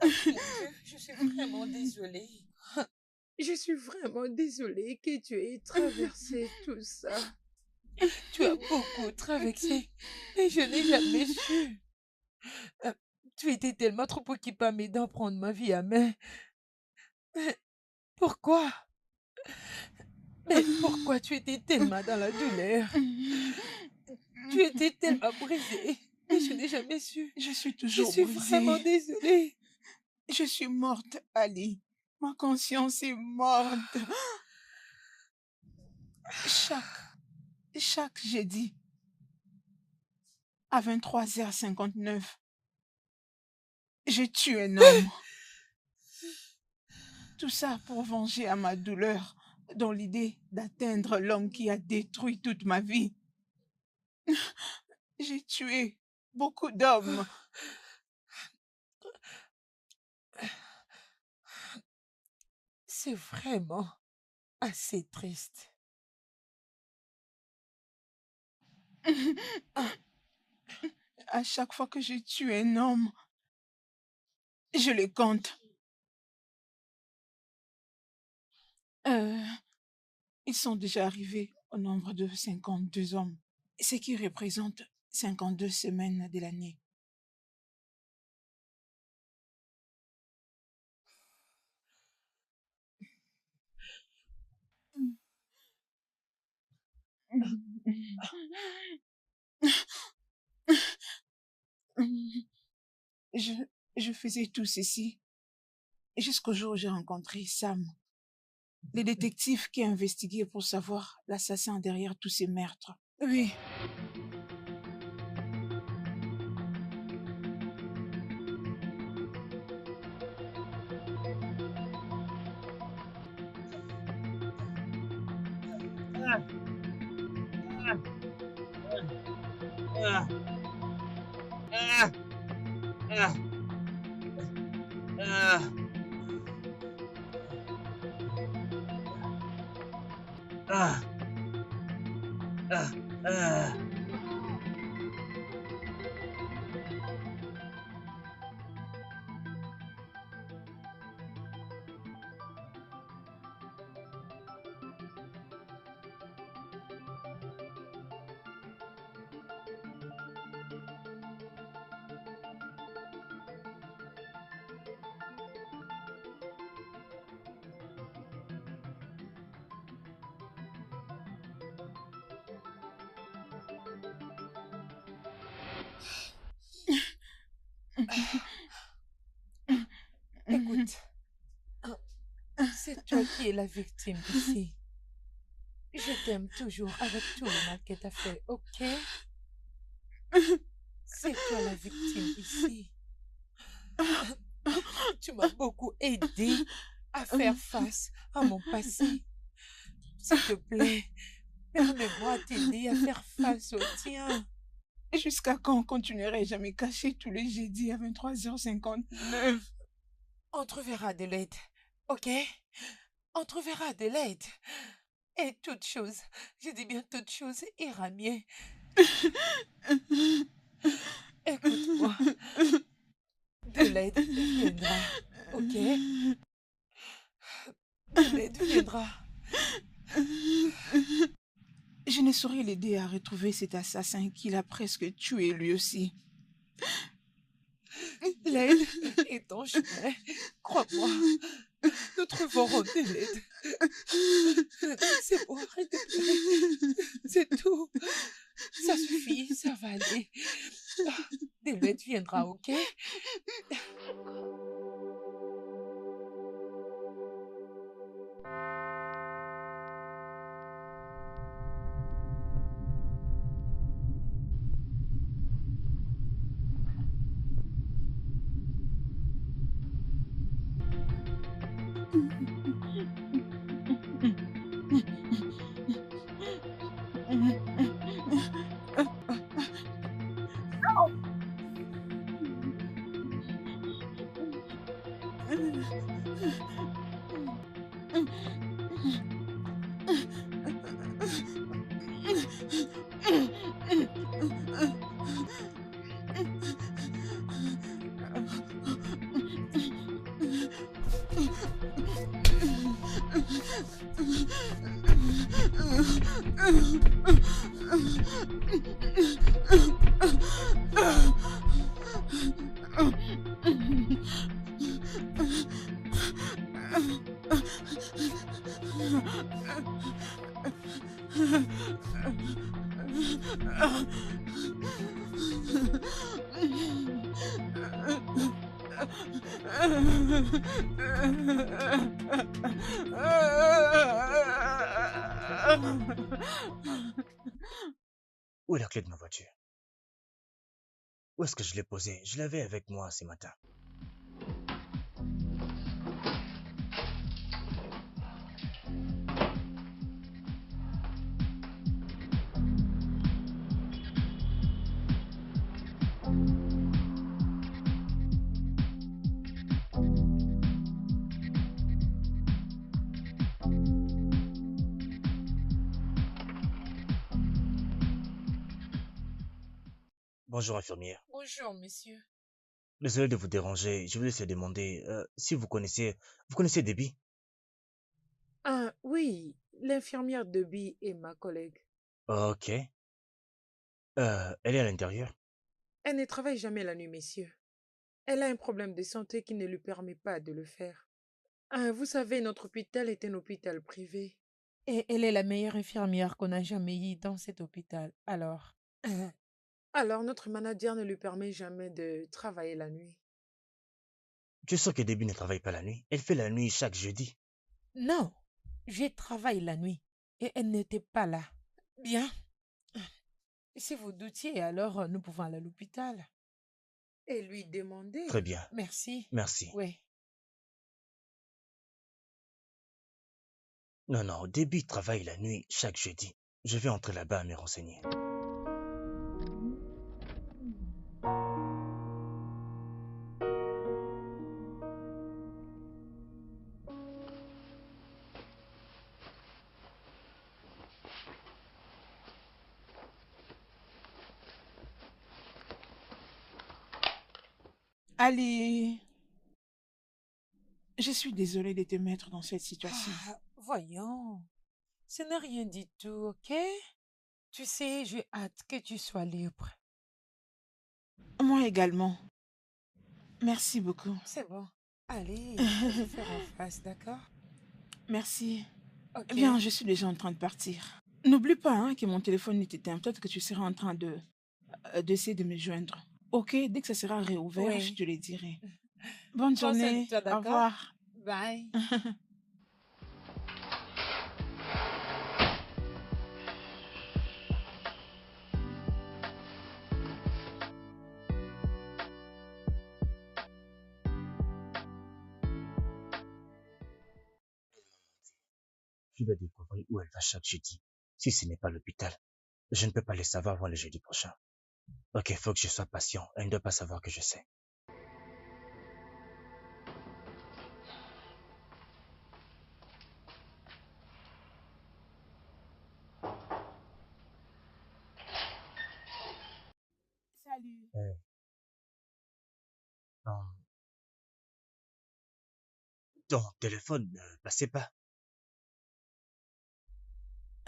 Mon Dieu, je suis vraiment désolée. Je suis vraiment désolée que tu aies traversé tout ça. Tu as beaucoup traversé et je n'ai jamais su. Tu étais tellement trop occupée à m'aider à prendre ma vie à main. Pourquoi? Mais pourquoi tu étais tellement dans la douleur? Tu étais tellement brisée et je n'ai jamais su. Je suis Je toujours suis brisée. vraiment désolée. Je suis morte, Ali. Ma conscience est morte. Chaque jeudi, à 23h59, je tue un homme. Tout ça pour venger à ma douleur, dans l'idée d'atteindre l'homme qui a détruit toute ma vie. J'ai tué beaucoup d'hommes. C'est vraiment assez triste. À chaque fois que je tue un homme, je les compte. Ils sont déjà arrivés au nombre de 52 hommes, ce qui représente 52 semaines de l'année. Je faisais tout ceci jusqu'au jour où j'ai rencontré Sam, le détective qui a investigué pour savoir l'assassin derrière tous ces meurtres. Oui, Ah, ah, ah, ah, ah, ah, ah. Écoute, c'est toi qui es la victime ici. Je t'aime toujours avec tout le mal que t'as fait, ok? C'est toi la victime ici. Tu m'as beaucoup aidé à faire face à mon passé. S'il te plaît, permets-moi de t'aider à faire face au tien. Jusqu'à quand continuerai-je à me cacher tous les jeudis à 23h59? On trouvera de l'aide, ok? On trouvera de l'aide. Et toute chose, je dis bien toute chose, ira mieux. Écoute-moi, de l'aide viendra, ok? De l'aide viendra. Je ne saurais l'aider à retrouver cet assassin qu'il a presque tué lui aussi. L'aide est en chemin, crois-moi. Nous trouverons de l'aide. C'est bon, arrête de pleurer. C'est tout. Ça suffit, ça va aller. De l'aide viendra, ok? Où est la clé de ma voiture? Où est-ce que je l'ai posée? Je l'avais avec moi ce matin. Bonjour infirmière. Bonjour, monsieur. Désolé de vous déranger. Je voulais essayer de demander si vous connaissez Debbie? Ah oui, l'infirmière Debbie est ma collègue. Ok. Elle est à l'intérieur. Elle ne travaille jamais la nuit, messieurs. Elle a un problème de santé qui ne lui permet pas de le faire. Ah, vous savez, notre hôpital est un hôpital privé. Et elle est la meilleure infirmière qu'on a jamais eue dans cet hôpital. Alors, notre manager ne lui permet jamais de travailler la nuit. Tu es sûr que Debbie ne travaille pas la nuit? Elle fait la nuit chaque jeudi. Non, je travaille la nuit et elle n'était pas là. Bien. Si vous doutiez, alors nous pouvons aller à l'hôpital. Et lui demander. Très bien. Merci. Merci. Oui. Non, non, Déby travaille la nuit chaque jeudi. Je vais entrer là-bas à me renseigner. Ali, je suis désolée de te mettre dans cette situation. Voyons, ce n'est rien du tout, ok? Tu sais, j'ai hâte que tu sois libre. Moi également. Merci beaucoup. C'est bon. Allez, je vais faire en face, d'accord? Merci. Ok. Bien, je suis déjà en train de partir. N'oublie pas hein, que mon téléphone est éteint. Peut-être que tu seras en train d'essayer de me joindre. Ok, dès que ça sera réouvert, je Oui. te le dirai. Bonne Prends soin de journée. toi, Au d'accord? revoir. Bye. Je dois découvrir où elle va chaque jeudi. Si ce n'est pas l'hôpital, je ne peux pas le savoir avant le jeudi prochain. Ok, faut que je sois patient. Elle ne doit pas savoir que je sais. Salut. Non, ton téléphone ne passait pas.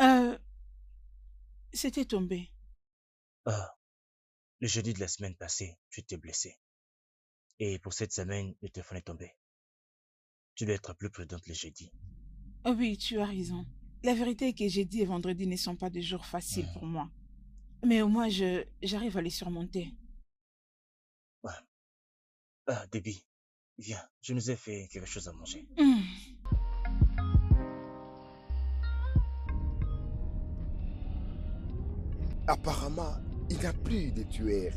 Euh, C'était tombé. Ah, le jeudi de la semaine passée, tu t'es blessé. Et pour cette semaine, le téléphone est tombé. Tu dois être plus prudente le jeudi. Oh oui, tu as raison. La vérité est que jeudi et vendredi ne sont pas des jours faciles pour moi. Mais au moins, j'arrive à les surmonter. Ouais. Ah, Déby, viens, je nous ai fait quelque chose à manger. Apparemment, il n'y a plus de tueurs.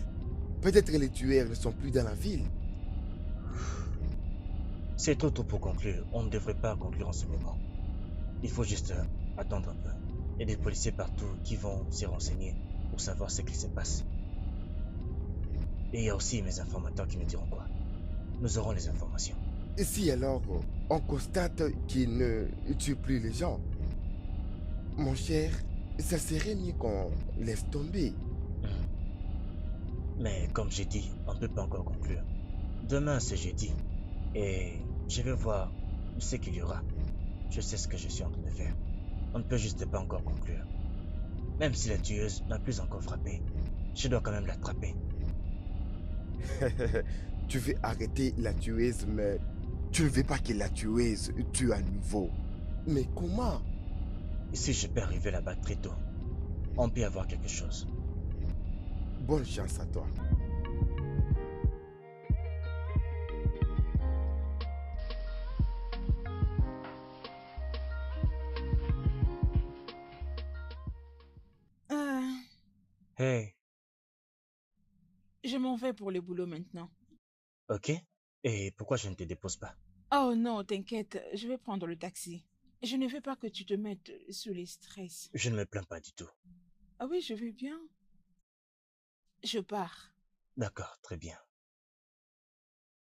Peut-être que les tueurs ne sont plus dans la ville. C'est trop tôt pour conclure. On ne devrait pas conclure en ce moment. Il faut juste attendre un peu. Il y a des policiers partout qui vont se renseigner pour savoir ce qui se passe. Et il y a aussi mes informateurs qui me diront quoi. Nous aurons les informations. Et si alors on constate qu'ils ne tuent plus les gens, mon cher, ça serait mieux qu'on laisse tomber. Mais comme j'ai dit, on ne peut pas encore conclure. Demain, c'est jeudi. Et je vais voir ce qu'il y aura. Je sais ce que je suis en train de faire. On ne peut juste pas encore conclure. Même si la tueuse n'a plus encore frappé, je dois quand même l'attraper. Tu veux arrêter la tueuse, mais tu ne veux pas que la tueuse tue à nouveau. Mais comment? Si je peux arriver là-bas très tôt, on peut y avoir quelque chose. Bonne chance à toi. Euh, Hey, je m'en vais pour le boulot maintenant. ok. Et pourquoi je ne te dépose pas? Oh non, t'inquiète, je vais prendre le taxi. Je ne veux pas que tu te mettes sous les stress. Je ne me plains pas du tout. Ah oui, je vais bien. Je pars. D'accord, très bien.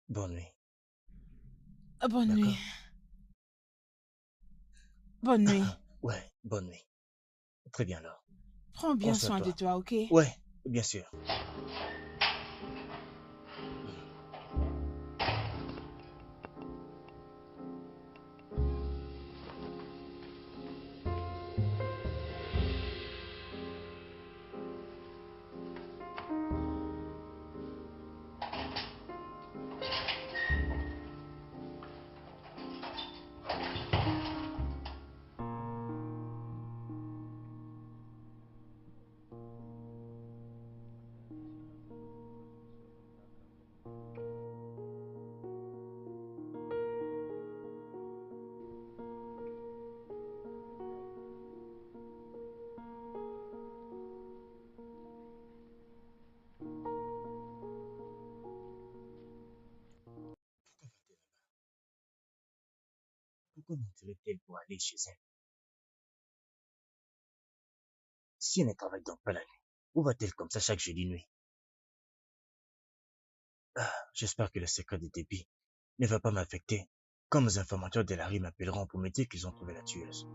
Bonne nuit. Bonne nuit. D'accord? Bonne nuit. Ouais, bonne nuit. Très bien alors. Prends bien Prends soin soin de de toi. toi, ok? Ouais, bien sûr. Pourquoi mentirait-elle pour aller chez elle? Si elle ne travaille donc pas la nuit, où va-t-elle comme ça chaque jeudi nuit? J'espère que le secret de Debbie ne va pas m'affecter, quand mes informateurs de la rue m'appelleront pour me dire qu'ils ont trouvé la tueuse.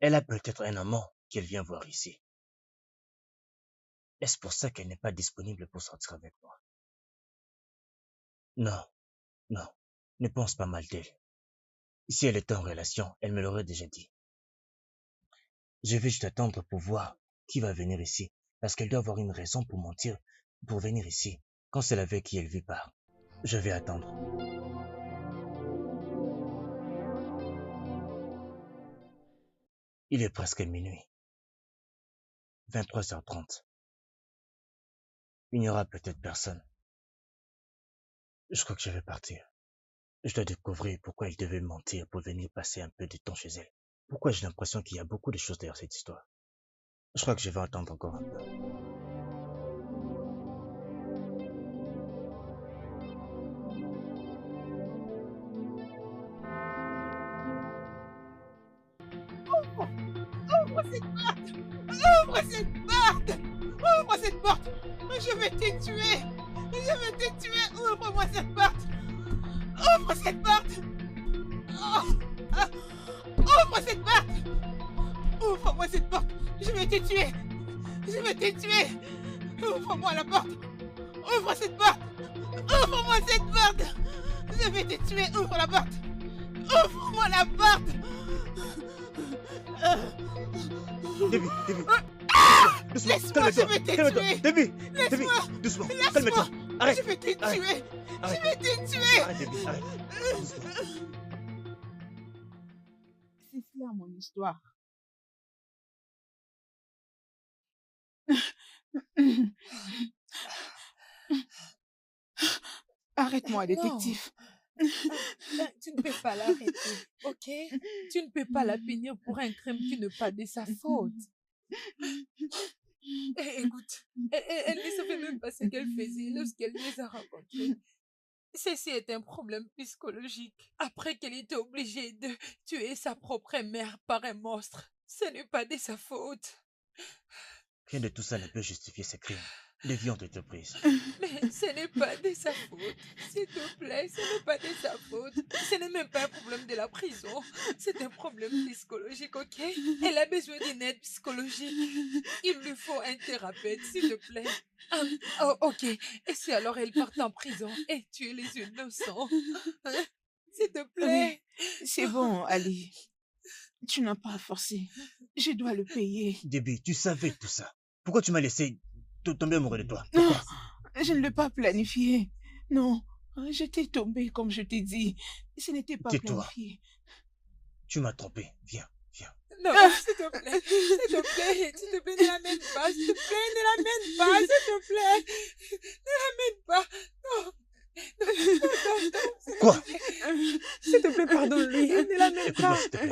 Elle a peut-être un amant qu'elle vient voir ici. Est-ce pour ça qu'elle n'est pas disponible pour sortir avec moi? Non, non, ne pense pas mal d'elle. Si elle était en relation, elle me l'aurait déjà dit. Je vais juste attendre pour voir qui va venir ici, parce qu'elle doit avoir une raison pour mentir, pour venir ici, quand c'est avec qui elle vit pas. Je vais attendre. Il est presque minuit. 23h30. Il n'y aura peut-être personne. Je crois que je vais partir. Je dois découvrir pourquoi elle devait mentir pour venir passer un peu de temps chez elle. Pourquoi j'ai l'impression qu'il y a beaucoup de choses derrière cette histoire. Je crois que je vais attendre encore un peu. Ouvre cette porte! Ouvre cette porte! Ouvre cette porte! Je vais te tuer! Je vais te tuer! Ouvre-moi cette porte! Ouvre cette porte! Oh! Ah! Ouvre cette porte! Ouvre-moi cette porte! Je vais te tuer! Je vais te tuer! Ouvre-moi la porte! Ouvre cette porte! Ouvre-moi cette porte! Je vais te tuer! Ouvre la porte! Ouvre-moi la porte! Debbie, Debbie. Doucement, Laisse-moi, je vais te calme-toi. tuer! Debbie, Debbie, Laisse-moi! doucement, Laisse-moi! calme-toi. Arrête, Je vais te arrête, tuer! arrête. Je vais te tuer! Arrête, Debbie, arrête. Doucement. C'est cela mon histoire. Arrête-moi, Non, détective. tu ne peux pas l'arrêter, ok? Tu ne peux pas la punir pour un crime qui n'est pas de sa faute. Écoute, elle ne savait même pas ce qu'elle faisait lorsqu'elle les a rencontrés. Ceci est un problème psychologique. Après qu'elle était obligée de tuer sa propre mère par un monstre, ce n'est pas de sa faute. Rien de tout ça ne peut justifier ces crimes. Les vies ont été prises. Mais ce n'est pas de sa faute. S'il te plaît, ce n'est pas de sa faute. Ce n'est même pas un problème de la prison. C'est un problème psychologique, ok? Elle a besoin d'une aide psychologique. Il lui faut un thérapeute, s'il te plaît. Oh, ok. Et si alors elle part en prison et tue les innocents? Hein? S'il te plaît. C'est bon, Ali. Tu n'as pas à forcer. Je dois le payer. Debbie, tu savais tout ça. Pourquoi tu m'as laissé tomber amoureux de toi? Non, Pourquoi? je ne l'ai pas planifié. Non, j'étais tombée comme je t'ai dit. Ce n'était pas Tais-toi. planifié. Tu m'as trompé. Viens, viens. Non, s'il te plaît, ne l'amène pas, s'il te plaît, ne l'amène pas, s'il te plaît, ne l'amène pas, non, non, Quoi? s'il te plaît, pardonne-lui, ne l'amène Écoute-moi, pas. s'il te plaît.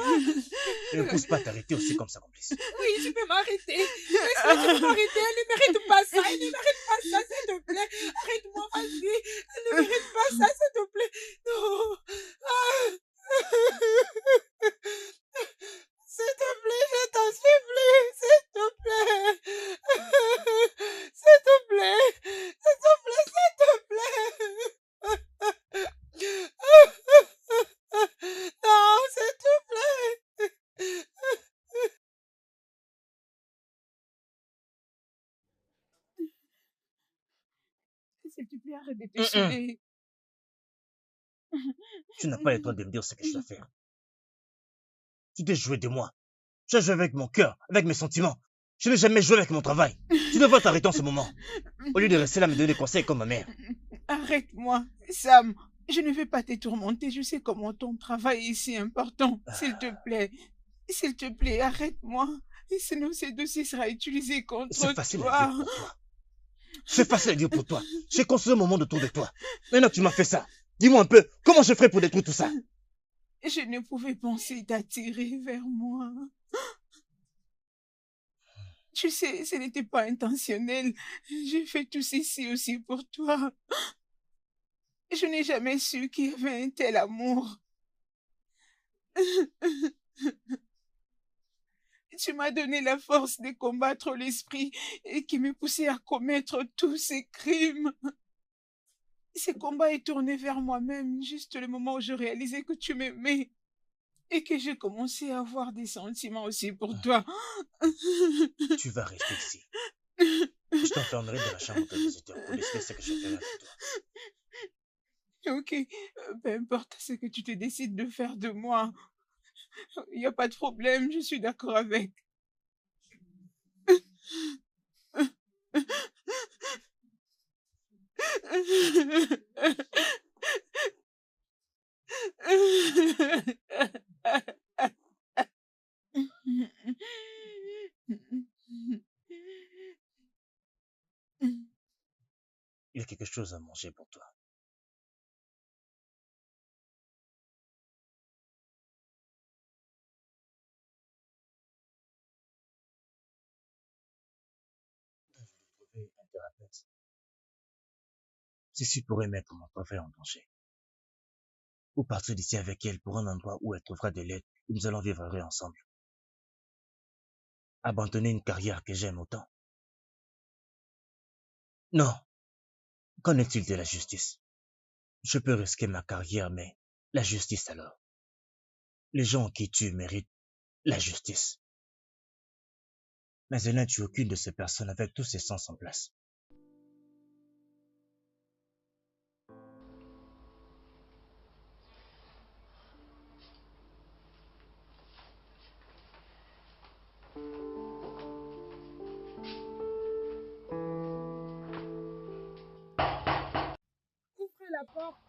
Ne me pousse pas à t'arrêter aussi comme ça, complice. Oui, tu peux m'arrêter, laisse-moi, tu peux m'arrêter, elle ne mérite pas ça, s'il te plaît, arrête-moi, vas-y, elle ne mérite pas ça, s'il te plaît, non, s'il te plaît, je t'en supplie, s'il te plaît. S'il te plaît. S'il te plaît, s'il te plaît. Non, s'il te plaît. S'il te plaît, arrête de te saouler. Tu n'as pas le droit de me dire ce que je dois faire. Tu t'es joué de moi. Tu as joué avec mon cœur, avec mes sentiments. Je n'ai jamais joué avec mon travail. Tu devrais t'arrêter en ce moment. Au lieu de rester là à me donner des conseils comme ma mère. Arrête-moi. Sam, je ne vais pas te tourmenter. Je sais comment ton travail est si important. S'il te plaît, arrête-moi. Et sinon, ce dossier sera utilisé C'est contre facile à dire toi. pour toi. C'est facile à dire pour toi. J'ai construit mon monde autour de toi. Maintenant que tu m'as fait ça, dis-moi un peu, comment je ferais pour détruire tout ça? Je ne pouvais penser t'attirer vers moi. Tu sais, ce n'était pas intentionnel. J'ai fait tout ceci aussi pour toi. Je n'ai jamais su qu'il y avait un tel amour. Tu m'as donné la force de combattre l'esprit et qui me poussait à commettre tous ces crimes. Ce combat est tourné vers moi-même, juste le moment où je réalisais que tu m'aimais et que j'ai commencé à avoir des sentiments aussi pour toi. Tu vas rester ici. Je t'enfermerai dans la chambre de visiteur pour décider ce que je ferai avec toi. Ok, peu importe ce que tu te décides de faire de moi, il n'y a pas de problème, je suis d'accord avec. Il y a quelque chose à manger pour toi. Je vais trouver un thérapeute. Ceci pourrait mettre mon travail en danger. Ou partir d'ici avec elle pour un endroit où elle trouvera de l'aide et nous allons vivre heureux ensemble. Abandonner une carrière que j'aime autant. Non, qu'en est-il de la justice? Je peux risquer ma carrière, mais la justice alors? Les gens qui tuent méritent la justice. Mais elle n'a tué aucune de ces personnes avec tous ses sens en place. Ouvrez la porte.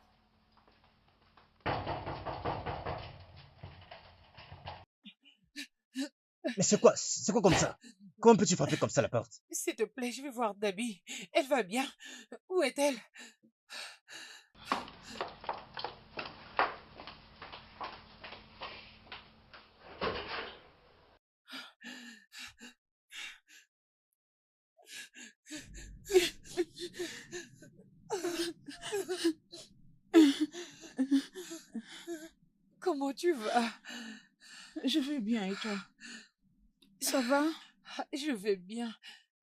Mais c'est quoi comme ça? Comment peux-tu frapper comme ça la porte? S'il te plaît, je vais voir Dabi. Elle va bien. Où est-elle? Comment tu vas? Je vais bien et toi? Ça va? Je vais bien,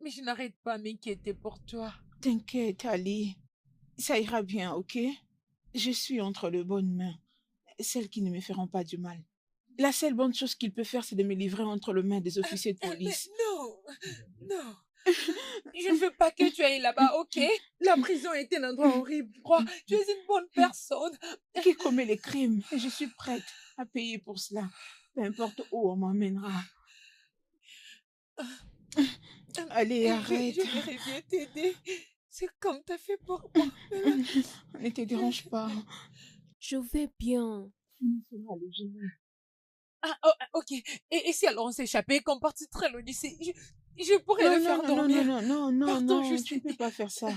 mais je n'arrête pas à m'inquiéter pour toi. T'inquiète, Ali. Ça ira bien, ok? Je suis entre de bonnes mains, celles qui ne me feront pas du mal. La seule bonne chose qu'il peut faire, c'est de me livrer entre les mains des officiers de Mais police. non, non. Je ne veux pas que tu ailles là-bas, ok? La prison est un endroit horrible. Crois, tu es une bonne personne. Qui commet les crimes? Et je suis prête à payer pour cela. Peu importe où on m'emmènera. Allez, arrête. Je verrai bien t'aider. C'est comme t'as fait pour moi. Ne te dérange pas. Je vais bien. Tu me feras le génie. Ah, oh, ok. Et si alors on s'échappait, qu'on partit très loin d'ici, je pourrais le faire dormir. Non, Pardon, je tu ne sais. peux pas faire ça.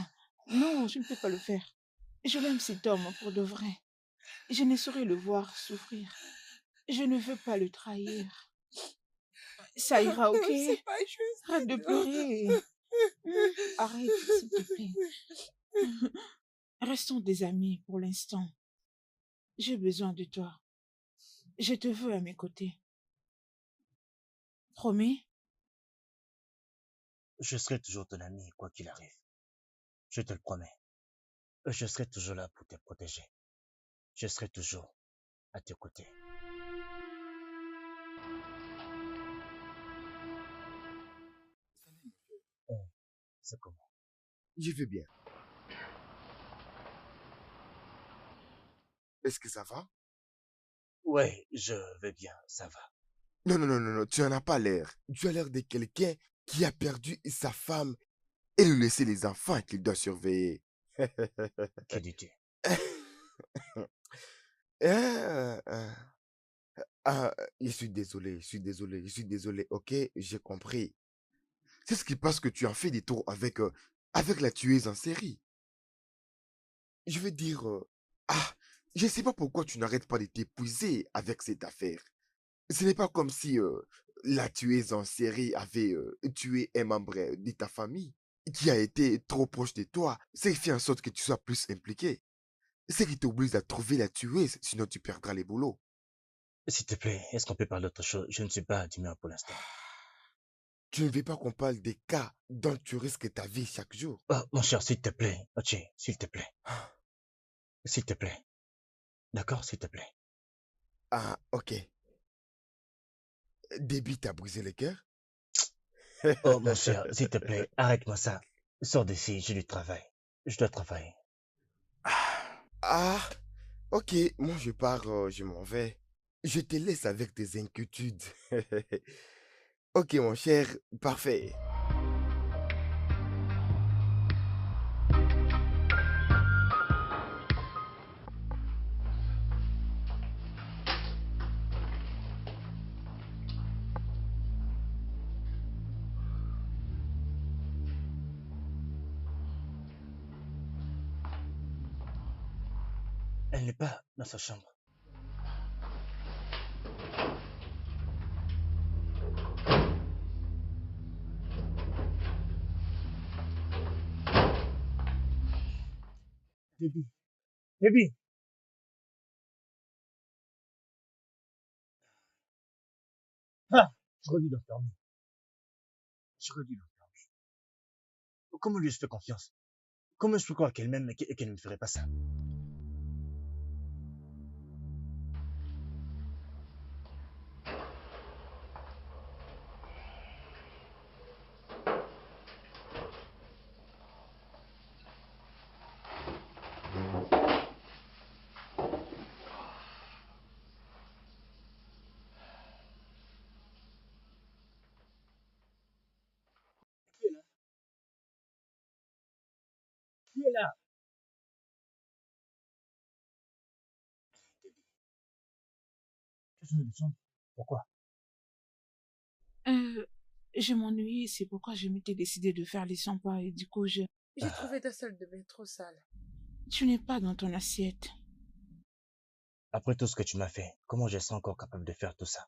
Non, je ne peux pas le faire. Je l'aime cet homme pour de vrai. Je ne saurais le voir souffrir. Je ne veux pas le trahir. Ça ira, ok? C'est pas juste. Arrête de pleurer. Arrête, s'il te plaît. Restons des amis pour l'instant. J'ai besoin de toi. Je te veux à mes côtés. Promis? Je serai toujours ton ami, quoi qu'il arrive. Je te le promets. Je serai toujours là pour te protéger. Je serai toujours à tes côtés. C'est comment? Je vais bien. Est-ce que ça va? Ouais, je vais bien, ça va. Non, tu en as pas l'air. Tu as l'air de quelqu'un qui a perdu sa femme et lui laisser les enfants qu'il doit surveiller. Que dis-tu? Euh, euh, je suis désolé, je suis désolé, je suis désolé. Ok, j'ai compris. C'est ce qui passe que tu as fait des tours avec la tueuse en série. Je veux dire, je sais pas pourquoi tu n'arrêtes pas de t'épuiser avec cette affaire. Ce n'est pas comme si la tueuse en série avait tué un membre de ta famille qui a été trop proche de toi. C'est qui fait en sorte que tu sois plus impliqué. C'est qui t'oblige à trouver la tueuse, sinon tu perdras les boulots. S'il te plaît, est-ce qu'on peut parler d'autre chose? Je ne suis pas d'humeur pour l'instant. Tu ne veux pas qu'on parle des cas dont tu risques ta vie chaque jour. Oh, mon cher, s'il te plaît. Ok, s'il te plaît. S'il te plaît. D'accord, s'il te plaît. Ah, ok. Déby t'a brisé le cœur? Oh, mon cher, s'il te plaît, arrête-moi ça. Sors d'ici, j'ai du travail. Je dois travailler. Ah, ok, moi je pars, je m'en vais. Je te laisse avec tes inquiétudes. Ok, mon cher, parfait. Elle n'est pas dans sa chambre. Déby. Déby. Ah, j'aurais dû l'enfermer. J'aurais dû l'enfermer. Comment lui ai-je fait confiance? Comment je peux croire qu'elle m'aime et qu'elle ne me ferait pas ça? Qui est là? Qui est là? Déby. Tu es de chambre. Pourquoi? Euh, je m'ennuyais, c'est pourquoi je m'étais décidé de faire les 100 pas et du coup, J'ai trouvé ta salle de bain trop sale. tu n'es pas dans ton assiette. Après tout ce que tu m'as fait, comment je serai encore capable de faire tout ça?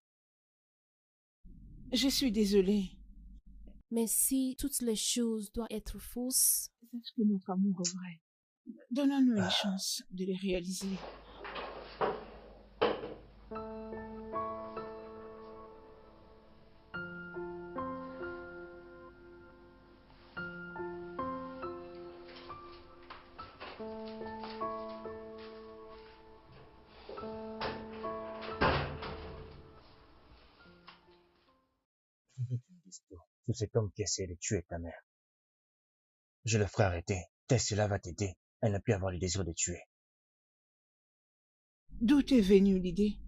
Je suis désolée. Mais si toutes les choses doivent être fausses, Est-ce que notre amour est vrai? Donnons-nous une Ah, chance de les réaliser. je veux que tu me dises tout. Tout cet homme qui essaie de tuer ta mère. Je le ferai arrêter. Peut-être cela va t'aider à ne plus avoir le désir de tuer. D'où t'est venue l'idée?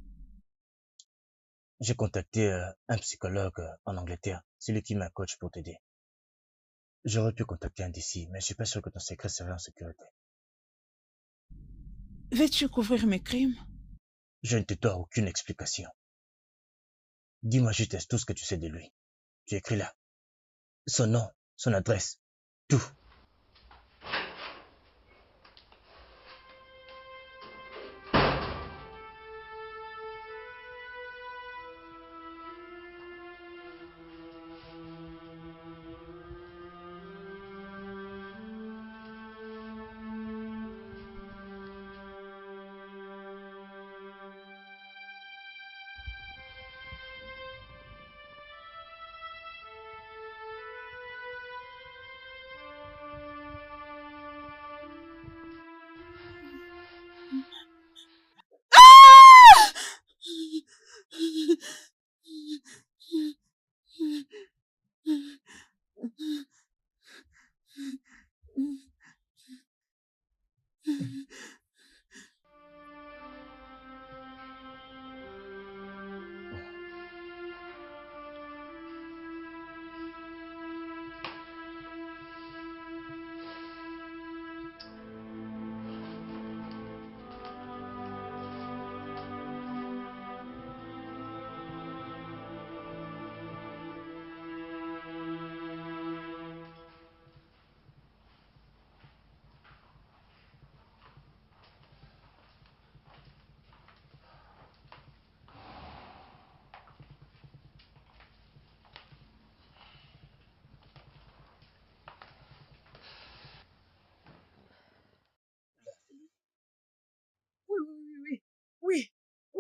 J'ai contacté un psychologue en Angleterre. C'est lui qui m'a coach pour t'aider. J'aurais pu contacter un d'ici, mais je suis pas sûr que ton secret serait en sécurité. Veux-tu couvrir mes crimes? Je ne te dois aucune explication. Dis-moi juste tout ce que tu sais de lui. Tu écris là. Son nom, son adresse, tout.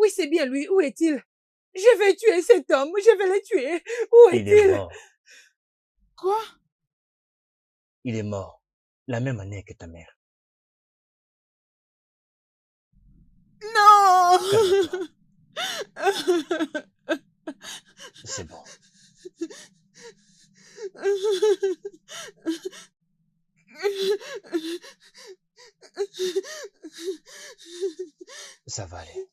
Oui, c'est bien lui. Où est-il? Je vais tuer cet homme. Je vais le tuer. Où Il est est-il? mort. Quoi? Il est mort. La même année que ta mère. Non! Calme-toi. C'est bon. Ça va aller.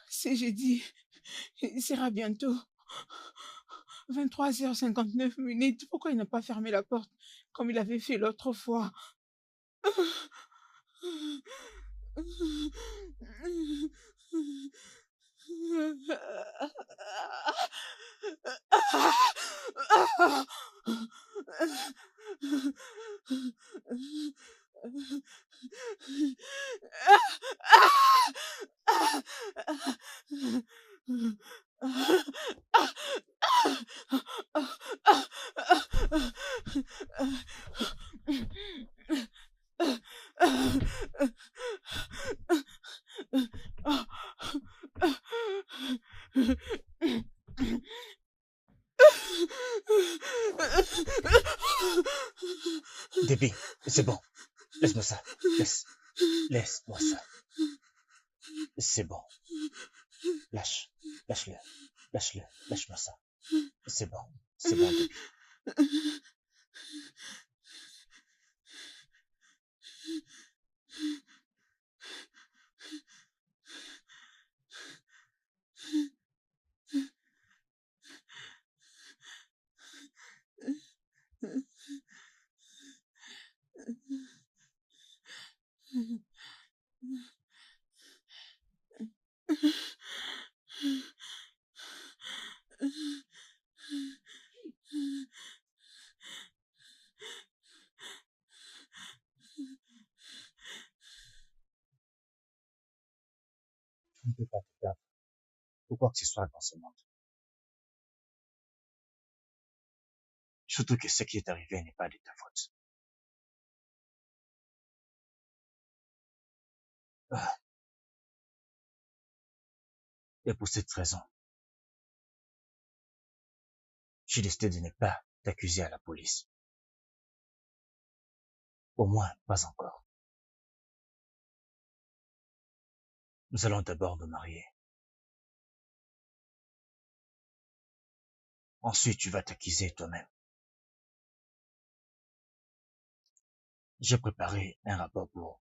C'est jeudi. Il sera bientôt 23h59. Pourquoi il n'a pas fermé la porte comme il avait fait l'autre fois? Debbie, c'est bon. Laisse-moi ça. Laisse-moi ça. C'est bon. Lâche-le. Lâche-le. Lâche-moi ça. C'est bon. C'est bon, Debbie. Tu ne peux pas te perdre ou quoi que ce soit dans ce monde. Surtout que ce qui est arrivé n'est pas de ta faute. Ah, et pour cette raison, j'ai décidé de ne pas t'accuser à la police. Au moins, pas encore. Nous allons d'abord nous marier. Ensuite, tu vas t'accuser toi-même. J'ai préparé un rapport pour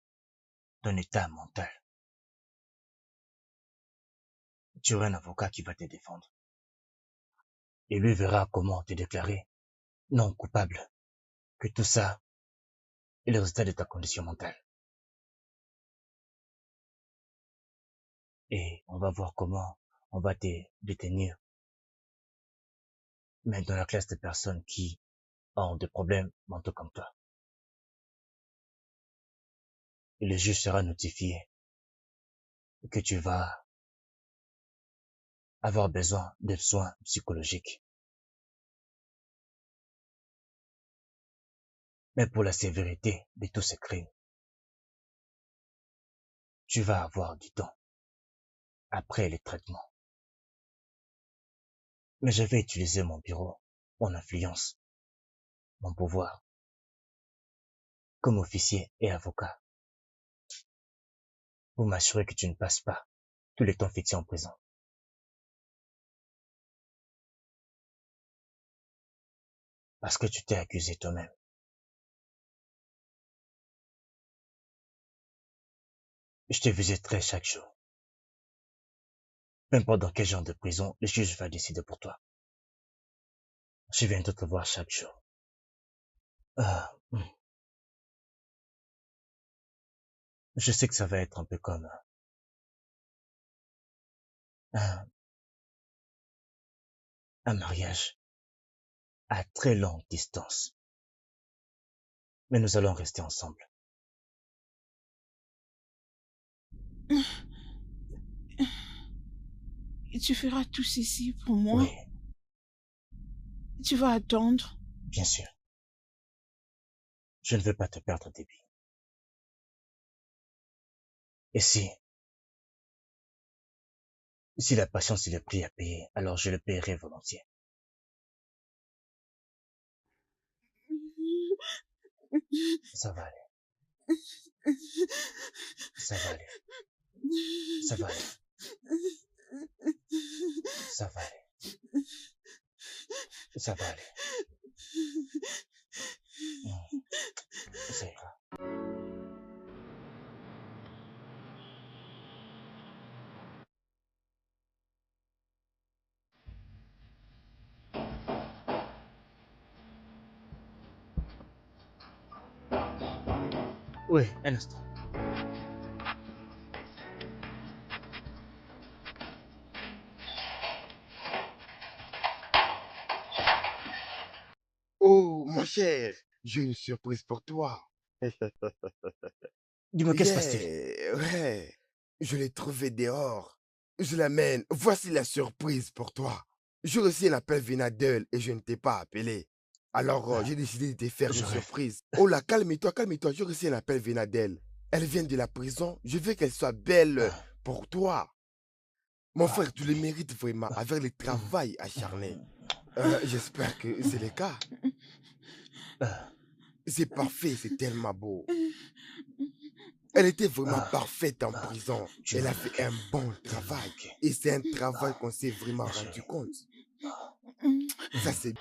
ton état mental. Tu auras un avocat qui va te défendre. Et lui verra comment te déclarer non coupable. Que tout ça est le résultat de ta condition mentale. Et on va voir comment on va te détenir. Mais dans la classe de personnes qui ont des problèmes mentaux comme toi. Et le juge sera notifié que tu vas avoir besoin de soins psychologiques. Mais pour la sévérité de tous ces crimes, tu vas avoir du temps après les traitements. Mais je vais utiliser mon bureau, mon influence, mon pouvoir, comme officier et avocat, pour m'assurer que tu ne passes pas tout le temps fixé en prison. Parce que tu t'es accusé toi-même. Je te visiterai chaque jour. Peu importe dans quel genre de prison, le juge va décider pour toi. Je viens de te voir chaque jour. Je sais que ça va être un peu comme un, un mariage à très longue distance. Mais nous allons rester ensemble. Et tu feras tout ceci pour moi? Oui, Tu vas attendre? bien sûr. Je ne veux pas te perdre, Debbie. Et si la patience est le prix à payer, alors je le paierai volontiers. Ça va aller. Ça va aller. Ça va aller. Ça va aller. Ça va aller. Ça ira. Oui, un instant. Oh, mon cher, j'ai une surprise pour toi. Dis-moi, qu'est-ce qui se passe-t-il? Ouais, je l'ai trouvé dehors. Je l'amène. Voici la surprise pour toi. J'ai reçu un appel venant d'elle et je ne t'ai pas appelé. Alors, j'ai décidé de te faire une Je rêve. surprise. Oh là, calme-toi, calme-toi. J'ai reçu un appel venant d'elle. Elle vient de la prison. Je veux qu'elle soit belle pour toi. Mon frère, tu le mérites vraiment avec le travail acharné. J'espère que c'est le cas. C'est parfait, c'est tellement beau. Elle était vraiment parfaite en prison. Tu Elle a m'as fait manqué. un bon travail. manqué. Et c'est un travail qu'on s'est vraiment Ma rendu chérie. compte. Ça, c'est